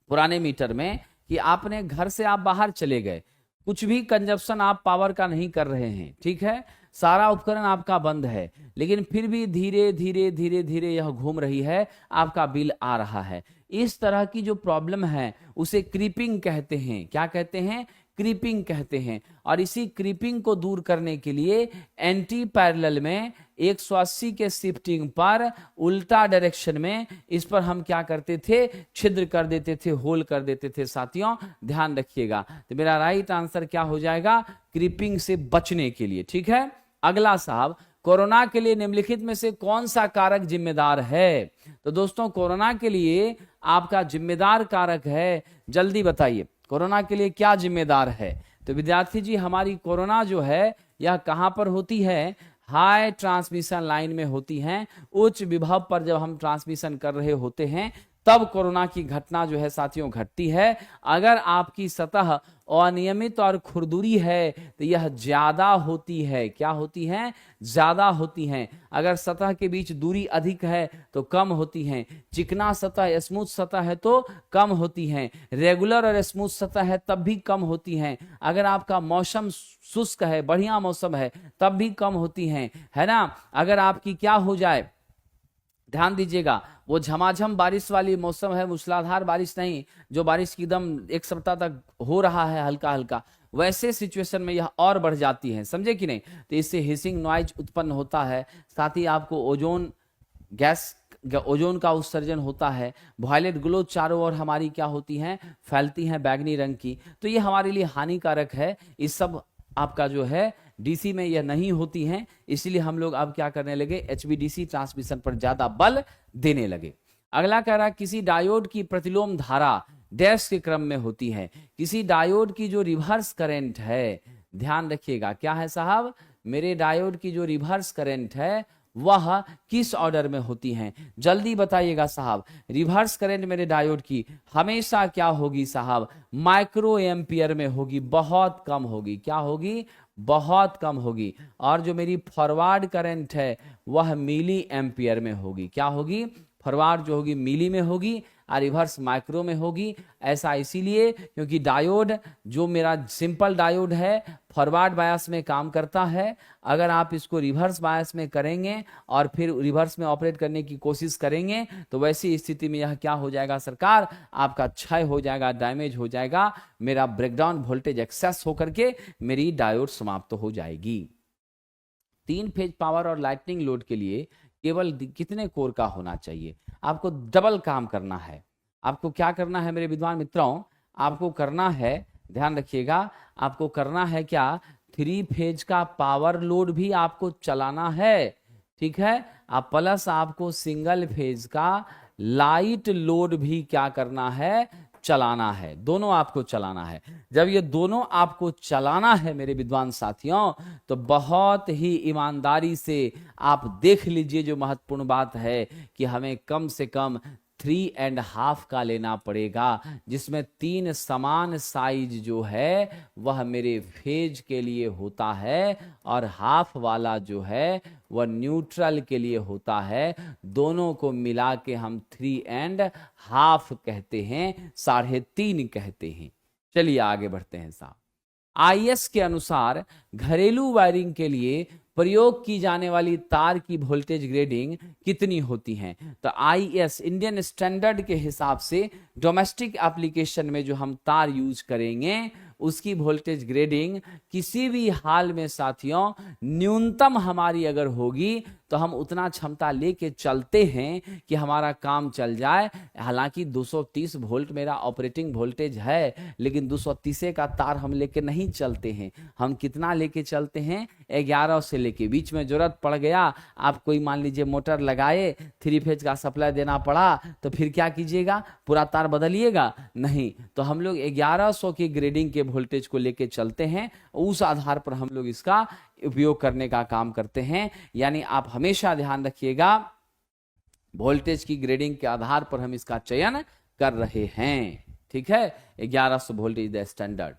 पुराने मीटर में कि आपने घर से आप बाहर चले गए, कुछ भी कंजप्शन आप पावर का नहीं कर रहे हैं, ठीक है, सारा उपकरण आपका बंद है, लेकिन फिर भी धीरे धीरे धीरे धीरे यह घूम रही है, आपका बिल आ रहा है। इस तरह की जो प्रॉब्लम है उसे क्रीपिंग कहते हैं। क्या कहते हैं? क्रीपिंग कहते हैं। और इसी क्रीपिंग को दूर करने के लिए एंटी पैरेलल में 180 के शिफ्टिंग पर उल्टा डायरेक्शन में इस पर हम क्या करते थे? छिद्र कर देते थे, होल कर देते थे। साथियों ध्यान रखिएगा, तो मेरा राइट आंसर क्या हो जाएगा? क्रीपिंग से बचने के लिए। ठीक है, अगला साहब, कोरोना के लिए निम्नलिखित में से कौन सा कारक जिम्मेदार है? तो दोस्तों कोरोना के लिए आपका जिम्मेदार कारक है, जल्दी बताइए, कोरोना के लिए क्या जिम्मेदार है? तो विद्यार्थी जी हमारी कोरोना जो है यह कहां पर होती है? हाई ट्रांसमिशन लाइन में होती हैं। उच्च विभव पर जब हम ट्रांसमिशन कर रहे होते हैं तब कोरोना की घटना जो है साथियों घटती है। अगर आपकी सतह अनियमित और खुरदुरी है तो यह ज्यादा होती है। क्या होती है? ज्यादा होती हैं। अगर सतह के बीच दूरी अधिक है तो कम होती हैं। चिकना सतह, स्मूथ सतह है तो कम होती हैं। रेगुलर और स्मूथ सतह है तब भी कम होती हैं। अगर आपका मौसम शुष्क है, बढ़िया मौसम है, तब भी कम होती हैं, है ना। अगर आपकी क्या हो जाए, ध्यान दीजिएगा, वो झमाझम बारिश वाली मौसम है, मूसलाधार बारिश नहीं, जो बारिश की एकदम एक सप्ताह तक हो रहा है हल्का हल्का, वैसे सिचुएशन में यह और बढ़ जाती है, समझे कि नहीं। तो इससे हिसिंग नॉइज उत्पन्न होता है। साथ ही आपको ओजोन गैस, ओजोन का उत्सर्जन होता है। वायलेट ग्लो चारों ओर हमारी क्या होती हैं, फैलती हैं बैगनी रंग की। तो ये हमारे लिए हानिकारक है। इस सब आपका जो है डीसी में यह नहीं होती हैं, इसलिए हम लोग अब क्या करने लगे, एचवीडीसी ट्रांसमिशन पर ज्यादा बल देने लगे। अगला कह रहा, किसी डायोड की प्रतिलोम धारा डैश के क्रम में होती है। किसी डायोड की जो रिवर्स करंट है, ध्यान रखिएगा, क्या है साहब, मेरे डायोड की जो रिवर्स करंट है वह किस ऑर्डर में होती हैं, जल्दी बताइएगा साहब। रिवर्स करंट मेरे डायोड की हमेशा क्या होगी साहब, माइक्रो एम्पियर में होगी, बहुत कम होगी। क्या होगी? बहुत कम होगी। और जो मेरी फॉरवर्ड करंट है वह मिली एम्पियर में होगी। क्या होगी? फॉरवर्ड जो होगी मिली में होगी और रिवर्स माइक्रो में होगी। ऐसा इसीलिए क्योंकि डायोड जो मेरा सिंपल डायोड है फॉरवर्ड बायस में काम करता है। अगर आप इसको रिवर्स बायस में करेंगे और फिर रिवर्स में ऑपरेट करने की कोशिश करेंगे तो वैसी स्थिति में यह क्या हो जाएगा सरकार, आपका क्षय हो जाएगा, डैमेज हो जाएगा, मेरा ब्रेकडाउन वोल्टेज एक्सेस होकर के मेरी डायोड समाप्त हो जाएगी। 3 फेज पावर और लाइटनिंग लोड के लिए केवल कितने कोर का होना चाहिए? आपको डबल काम करना है। आपको क्या करना है मेरे विद्वान मित्रों, आपको करना है, ध्यान रखिएगा, आपको करना है क्या, 3 फेज का पावर लोड भी आपको चलाना है, ठीक है, आप प्लस आपको सिंगल फेज का लाइट लोड भी क्या करना है, चलाना है। दोनों आपको चलाना है। जब ये दोनों आपको चलाना है मेरे विद्वान साथियों, तो बहुत ही ईमानदारी से आप देख लीजिए, जो महत्वपूर्ण बात है कि हमें कम से कम 3.5 का लेना पड़ेगा, जिसमें 3 समान साइज जो है वह मेरे फेज के लिए होता है और हाफ वाला जो है वह न्यूट्रल के लिए होता है। दोनों को मिला के हम 3.5 कहते हैं, 3.5 कहते हैं। चलिए आगे बढ़ते हैं साहब। आईएस के अनुसार घरेलू वायरिंग के लिए प्रयोग की जाने वाली तार की वोल्टेज ग्रेडिंग कितनी होती है? तो आईएस इंडियन स्टैंडर्ड के हिसाब से डोमेस्टिक एप्लीकेशन में जो हम तार यूज करेंगे उसकी वोल्टेज ग्रेडिंग किसी भी हाल में साथियों न्यूनतम हमारी अगर होगी तो हम उतना क्षमता लेके चलते हैं कि हमारा काम चल जाए। हालांकि 230 वोल्ट मेरा ऑपरेटिंग वोल्टेज है, लेकिन 230 का तार हम लेके नहीं चलते हैं। हम कितना लेके चलते हैं? 11 से लेके, बीच में जरूरत पड़ गया, आप कोई मान लीजिए मोटर लगाए, 3 फेज का सप्लाई देना पड़ा, तो फिर क्या कीजिएगा, पूरा तार बदलिएगा? नहीं। तो हम लोग 1100 की ग्रेडिंग के वोल्टेज को लेके चलते हैं, उस आधार पर हम लोग इसका उपयोग करने का काम करते हैं। यानी आप हमेशा ध्यान रखिएगा, वोल्टेज की ग्रेडिंग के आधार पर हम इसका चयन कर रहे हैं, ठीक है। 1100 voltage the standard.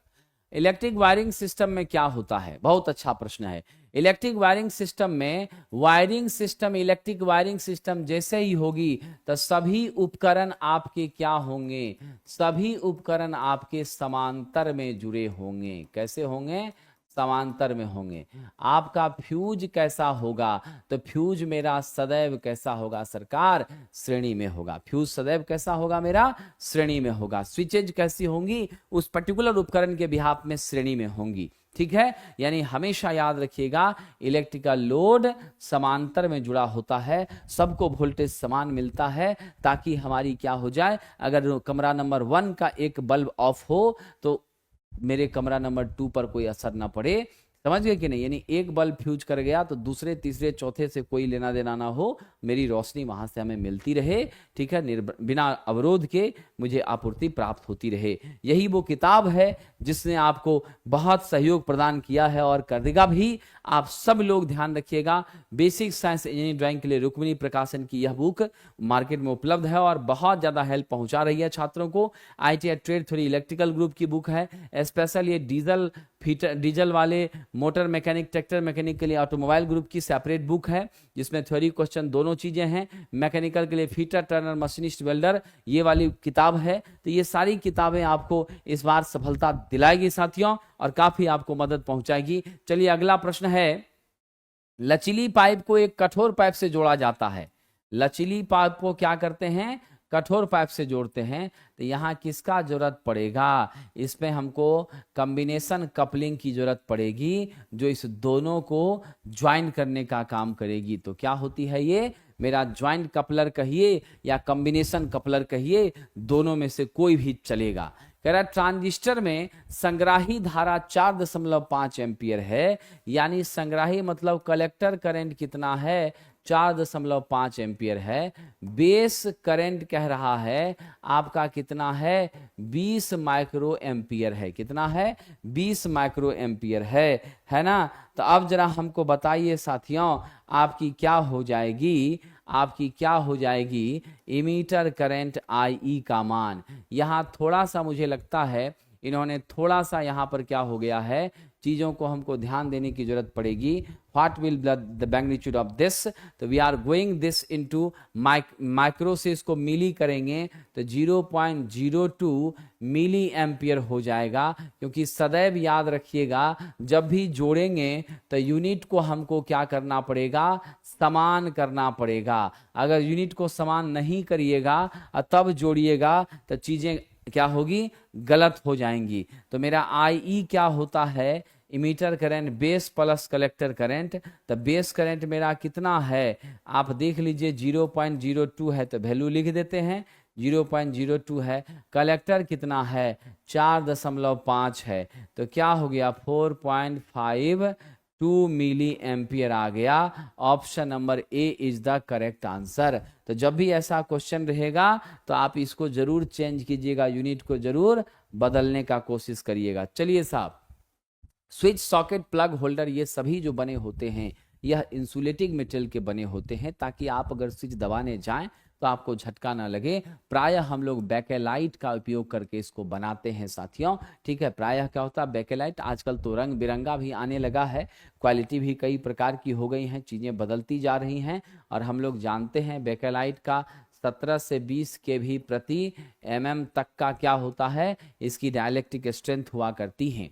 Electric wiring system में क्या होता है? बहुत अच्छा प्रश्न है। इलेक्ट्रिक वायरिंग सिस्टम में wiring system, electric wiring system जैसे ही होगी तो सभी उपकरण आपके क्या होंगे? सभी उपकरण आपके समांतर में जुड़े होंगे। कैसे होंगे? समांतर में होंगे। आपका फ्यूज कैसा होगा? तो फ्यूज मेरा सदैव कैसा होगा सरकार? श्रेणी में होगा। फ्यूज सदैव कैसा होगा मेरा? श्रेणी में होगा। स्विचेज कैसी होंगी? उस पर्टिकुलर उपकरण के बिहाफ में श्रेणी में होंगी, ठीक है। यानी हमेशा याद रखिएगा, इलेक्ट्रिकल लोड समांतर में जुड़ा होता है, सबको वोल्टेज समान मिलता है, ताकि हमारी क्या हो जाए, अगर कमरा नंबर 1 का एक बल्ब ऑफ हो तो मेरे कमरा नंबर 2 पर कोई असर ना पड़े, समझ गए कि नहीं? यानी एक बल्ब फ्यूज कर गया तो दूसरे तीसरे चौथे से कोई लेना देना ना हो, मेरी रोशनी वहां से हमें मिलती रहे, ठीक है, बिना अवरोध के मुझे आपूर्ति प्राप्त होती रहे। यही वो किताब है जिसने आपको बहुत सहयोग प्रदान किया है और करेगा भी। आप सब लोग ध्यान रखिएगा, बेसिक साइंस इंजीनियरिंग ड्राइंग के लिए रुक्मिणी प्रकाशन की यह बुक मार्केट में उपलब्ध है और बहुत ज्यादा हेल्प पहुंचा रही है छात्रों को। ITI trade theory electrical group की बुक है, स्पेशल ये डीजल वाले मोटर मैकेनिक, ट्रैक्टर मैकेनिक के लिए ऑटोमोबाइल ग्रुप की सेपरेट बुक है, जिसमें थ्योरी क्वेश्चन दोनों चीजें हैं। मैकेनिकल के लिए फीटर, टर्नर, मशीनिस्ट, वेल्डर, ये वाली किताब है। तो ये सारी किताबें आपको इस बार सफलता दिलाएगी साथियों और काफी आपको मदद पहुंचाएगी। चलिए अगला प्रश्न है, लचीली पाइप को एक कठोर पाइप से जोड़ा जाता है। लचीली पाइप को क्या करते हैं? कठोर पाइप से जोड़ते हैं। तो यहाँ किसका जरूरत पड़ेगा? इसमें हमको कॉम्बिनेशन कपलिंग की जरूरत पड़ेगी, जो इस दोनों को ज्वाइन करने का काम करेगी। तो क्या होती है ये? मेरा ज्वाइंट कपलर कहिए या कॉम्बिनेशन कपलर कहिए, दोनों में से कोई भी चलेगा। कह रहा ट्रांजिस्टर में संग्राही धारा 4.5 एम्पियर है, यानी संग्राही मतलब कलेक्टर करंट कितना है? 4.5 एम्पियर है। बेस करंट कह रहा है आपका कितना है? 20 माइक्रो एम्पियर है। कितना है? 20 माइक्रो एम्पियर है ना? तो अब जरा हमको बताइए साथियों, आपकी क्या हो जाएगी? आपकी क्या हो जाएगी इमीटर करंट IE का मान? यहां थोड़ा सा मुझे लगता है इन्होंने थोड़ा सा यहां पर क्या हो गया है, चीजों को हमको ध्यान देने की जरूरत पड़ेगी। What will the magnitude of this? तो we are going this into micro से इसको मिली करेंगे तो 0.02 मिली एम्पियर हो जाएगा। क्योंकि सदैव याद रखिएगा, जब भी जोड़ेंगे तो यूनिट को हमको क्या करना पड़ेगा? समान करना पड़ेगा। अगर यूनिट को समान नहीं करिएगा और तब जोड़िएगा तो चीजें क्या होगी? गलत हो जाएंगी। तो मेरा IE क्या होता है? Emitter current base plus collector current. तो बेस करंट मेरा कितना है? आप देख लीजिए 0.02 है तो वैल्यू लिख देते हैं, 0.02 है। कलेक्टर कितना है? 4.5 है। तो क्या हो गया? 4.52 मिली एम्पियर आ गया। Option number A is the correct answer. तो जब भी ऐसा क्वेश्चन रहेगा तो आप इसको जरूर चेंज कीजिएगा, यूनिट को जरूर बदलने का कोशिश करिएगा। चलिए साहब, स्विच, सॉकेट, प्लग होल्डर, ये सभी जो बने होते हैं यह इंसुलेटिंग मटेरियल के बने होते हैं, ताकि आप अगर स्विच दबाने जाएं तो आपको झटका ना लगे। प्रायः हम लोग बेकेलाइट का उपयोग करके इसको बनाते हैं साथियों, ठीक है। प्रायः क्या होता है? बेकेलाइट आजकल तो रंग बिरंगा भी आने लगा है, क्वालिटी भी कई प्रकार की हो गई हैं, चीज़ें बदलती जा रही हैं। और हम लोग जानते हैं बेकेलाइट का 17 से 20 के भी प्रति mm तक का क्या होता है, इसकी डाइलेक्ट्रिक स्ट्रेंथ हुआ करती है।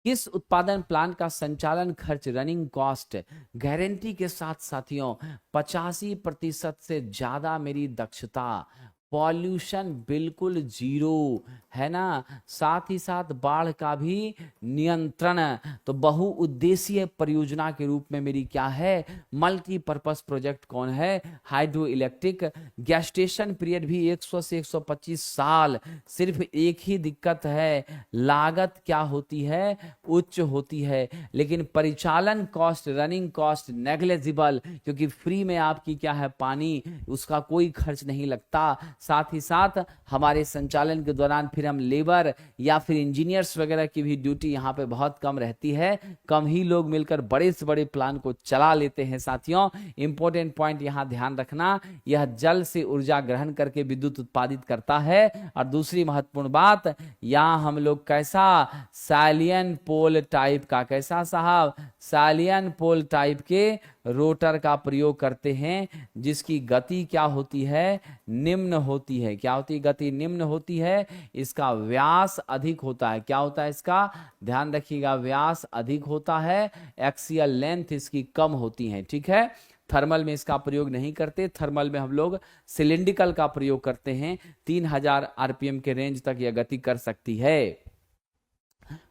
किस उत्पादन प्लांट का संचालन खर्च, रनिंग कॉस्ट, गारंटी के साथ साथियों 85% से ज्यादा मेरी दक्षता, पॉल्यूशन बिल्कुल जीरो, है ना, साथ ही साथ बाढ़ का भी नियंत्रण। तो बहुउद्देशीय परियोजना के रूप में मेरी क्या है? मल्टीपर्पस प्रोजेक्ट कौन है? Hydro electric. गेस्टेशन पीरियड भी 100 से 125 साल। सिर्फ एक ही दिक्कत है, लागत क्या होती है? उच्च होती है। लेकिन परिचालन कॉस्ट, रनिंग कॉस्ट नेग्लेजिबल, क्योंकि फ्री में आपकी क्या है? पानी, उसका कोई खर्च नहीं लगता। साथ ही साथ हमारे संचालन के दौरान फिर हम लेबर या फिर इंजीनियर्स वगैरह की भी ड्यूटी यहाँ पे बहुत कम रहती है। कम ही लोग मिलकर बड़े से बड़े प्लान को चला लेते हैं साथियों। इंपॉर्टेंट पॉइंट यहाँ ध्यान रखना, यह जल से ऊर्जा ग्रहण करके विद्युत उत्पादित करता है। और दूसरी महत्वपूर्ण बात, यहाँ हम लोग कैसा? सैलियन पोल टाइप का, कैसा साहब? सैलियन पोल टाइप के रोटर का प्रयोग करते हैं, जिसकी गति क्या होती है? निम्न होती है। क्या होती है? गति निम्न होती है। इसका व्यास अधिक होता है। क्या होता है इसका? ध्यान रखिएगा, व्यास अधिक होता है, एक्सियल लेंथ इसकी कम होती है, ठीक है। थर्मल में इसका प्रयोग नहीं करते, थर्मल में हम लोग सिलिंड्रिकल का प्रयोग करते हैं। 3000 RPM के रेंज तक यह गति कर सकती है।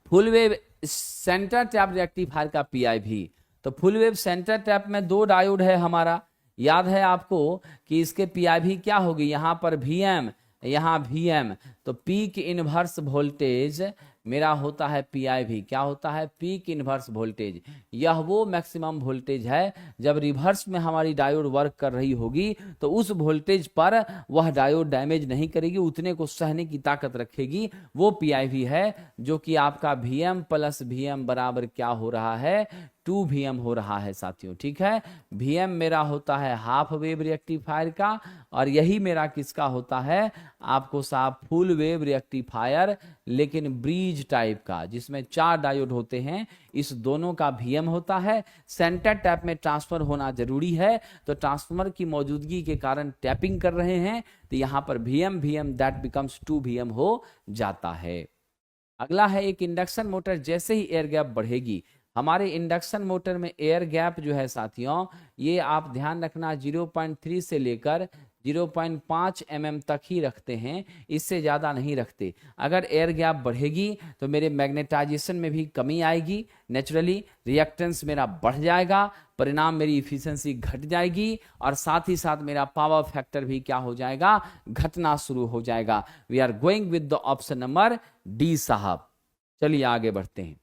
Full wave centre tap rectifier का PIV। तो फुल वेव सेंटर टैप में 2 डायोड है हमारा। याद है आपको कि इसके PIV क्या होगी? यहां पर VM, यहां VM। तो पीक इनवर्स वोल्टेज मेरा होता है PIV, क्या होता है, पीक इनवर्स वोल्टेज। यह वो मैक्सिमम वोल्टेज है जब रिवर्स में हमारी डायोड वर्क कर रही होगी तो उस वोल्टेज पर वह डायोड डैमेज नहीं करेगी, उतने को सहने की ताकत रखेगी, वो PIV है। जो कि आपका VM प्लस VM बराबर क्या हो रहा है, 2VM हो रहा है साथियों। ठीक है, VM मेरा होता है हाफ वेव रेक्टिफायर का, और यही मेरा किसका होता है, आपको साहब फुल वेव रेक्टिफायर, लेकिन ब्रिज टाइप का, जिसमें 4 डायोड होते हैं। इस दोनों का VM होता है। सेंटर टैप में ट्रांसफर होना जरूरी है, तो ट्रांसफार्मर की मौजूदगी के कारण टैपिंग कर रहे हैं, तो यहां पर VM दैट बिकम्स 2VM हो जाता है। अगला है एक इंडक्शन मोटर, जैसे ही एयर गैप बढ़ेगी, हमारे इंडक्शन मोटर में एयर गैप जो है साथियों, ये आप ध्यान रखना 0.3 से लेकर 0.5 mm तक ही रखते हैं, इससे ज़्यादा नहीं रखते। अगर एयर गैप बढ़ेगी तो मेरे मैग्नेटाइजेशन में भी कमी आएगी, नेचुरली रिएक्टेंस मेरा बढ़ जाएगा, परिणाम मेरी इफिशिएंसी घट जाएगी, और साथ ही साथ मेरा पावर फैक्टर भी क्या हो जाएगा, घटना शुरू हो जाएगा। We are going with the option number D साहब। चलिए आगे बढ़ते हैं।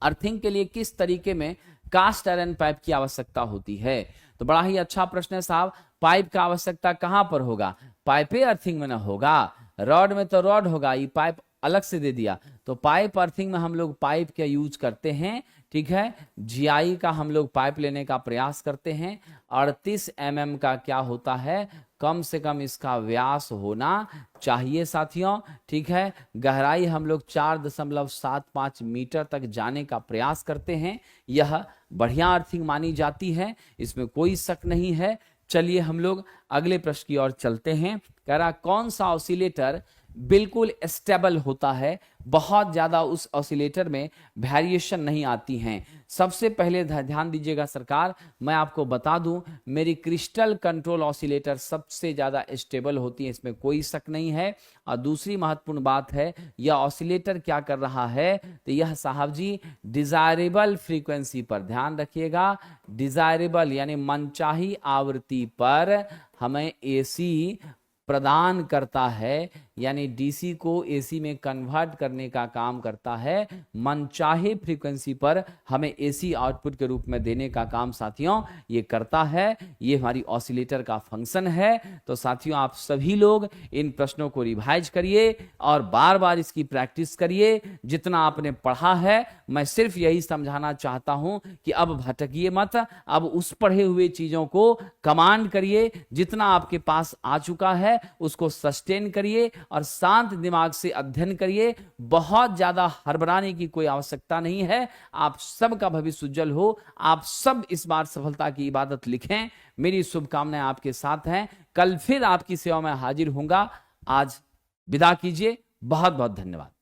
अर्थिंग के लिए किस तरीके में कास्ट आयरन पाइप की आवश्यकता होती है, तो बड़ा ही अच्छा प्रश्न है साहब। पाइप का आवश्यकता कहां पर होगा, पाइपे अर्थिंग में ना होगा, रॉड में तो रॉड होगा, ये पाइप अलग से दे दिया। तो पाइप अर्थिंग में हम लोग पाइप का यूज करते हैं। ठीक है, GI का हम लोग पाइप लेने का प्रयास करते हैं। 38 mm का क्या होता है, कम से कम इसका व्यास होना चाहिए साथियों। ठीक है, गहराई हम लोग 4.75 मीटर तक जाने का प्रयास करते हैं। यह बढ़िया अर्थिंग मानी जाती है, इसमें कोई शक नहीं है। चलिए हम लोग अगले प्रश्न की ओर चलते हैं। कह रहा कौन सा ऑसिलेटर बिल्कुल स्टेबल होता है, बहुत ज्यादा उस ऑसिलेटर में वेरिएशन नहीं आती हैं। सबसे पहले ध्यान दीजिएगा सरकार, मैं आपको बता दूं, मेरी क्रिस्टल कंट्रोल ऑसिलेटर सबसे ज्यादा स्टेबल होती है, इसमें कोई शक नहीं है। और दूसरी महत्वपूर्ण बात है, यह ऑसिलेटर क्या कर रहा है, तो यह साहब जी डिजायरेबल फ्रीक्वेंसी पर, ध्यान रखिएगा, डिजायरेबल यानी मनचाही आवृत्ति पर हमें AC प्रदान करता है, यानी DC को AC में कन्वर्ट करने का काम करता है। मनचाहे फ्रीक्वेंसी पर हमें AC आउटपुट के रूप में देने का काम साथियों ये करता है। ये हमारी ऑसिलेटर का फंक्शन है। तो साथियों आप सभी लोग इन प्रश्नों को रिवाइज करिए और बार बार इसकी प्रैक्टिस करिए। जितना आपने पढ़ा है, मैं सिर्फ यही समझाना चाहता हूं कि अब भटकिए मत, अब उस पढ़े हुए चीजों को कमांड करिए। जितना आपके पास आ चुका है उसको सस्टेन करिए और शांत दिमाग से अध्ययन करिए। बहुत ज्यादा हड़बड़ाने की कोई आवश्यकता नहीं है। आप सबका भविष्य उज्जवल हो। आप सब इस बार सफलता की इबादत लिखें। मेरी शुभकामनाएं आपके साथ हैं। कल फिर आपकी सेवा में हाजिर होऊंगा। आज विदा कीजिए। बहुत बहुत धन्यवाद।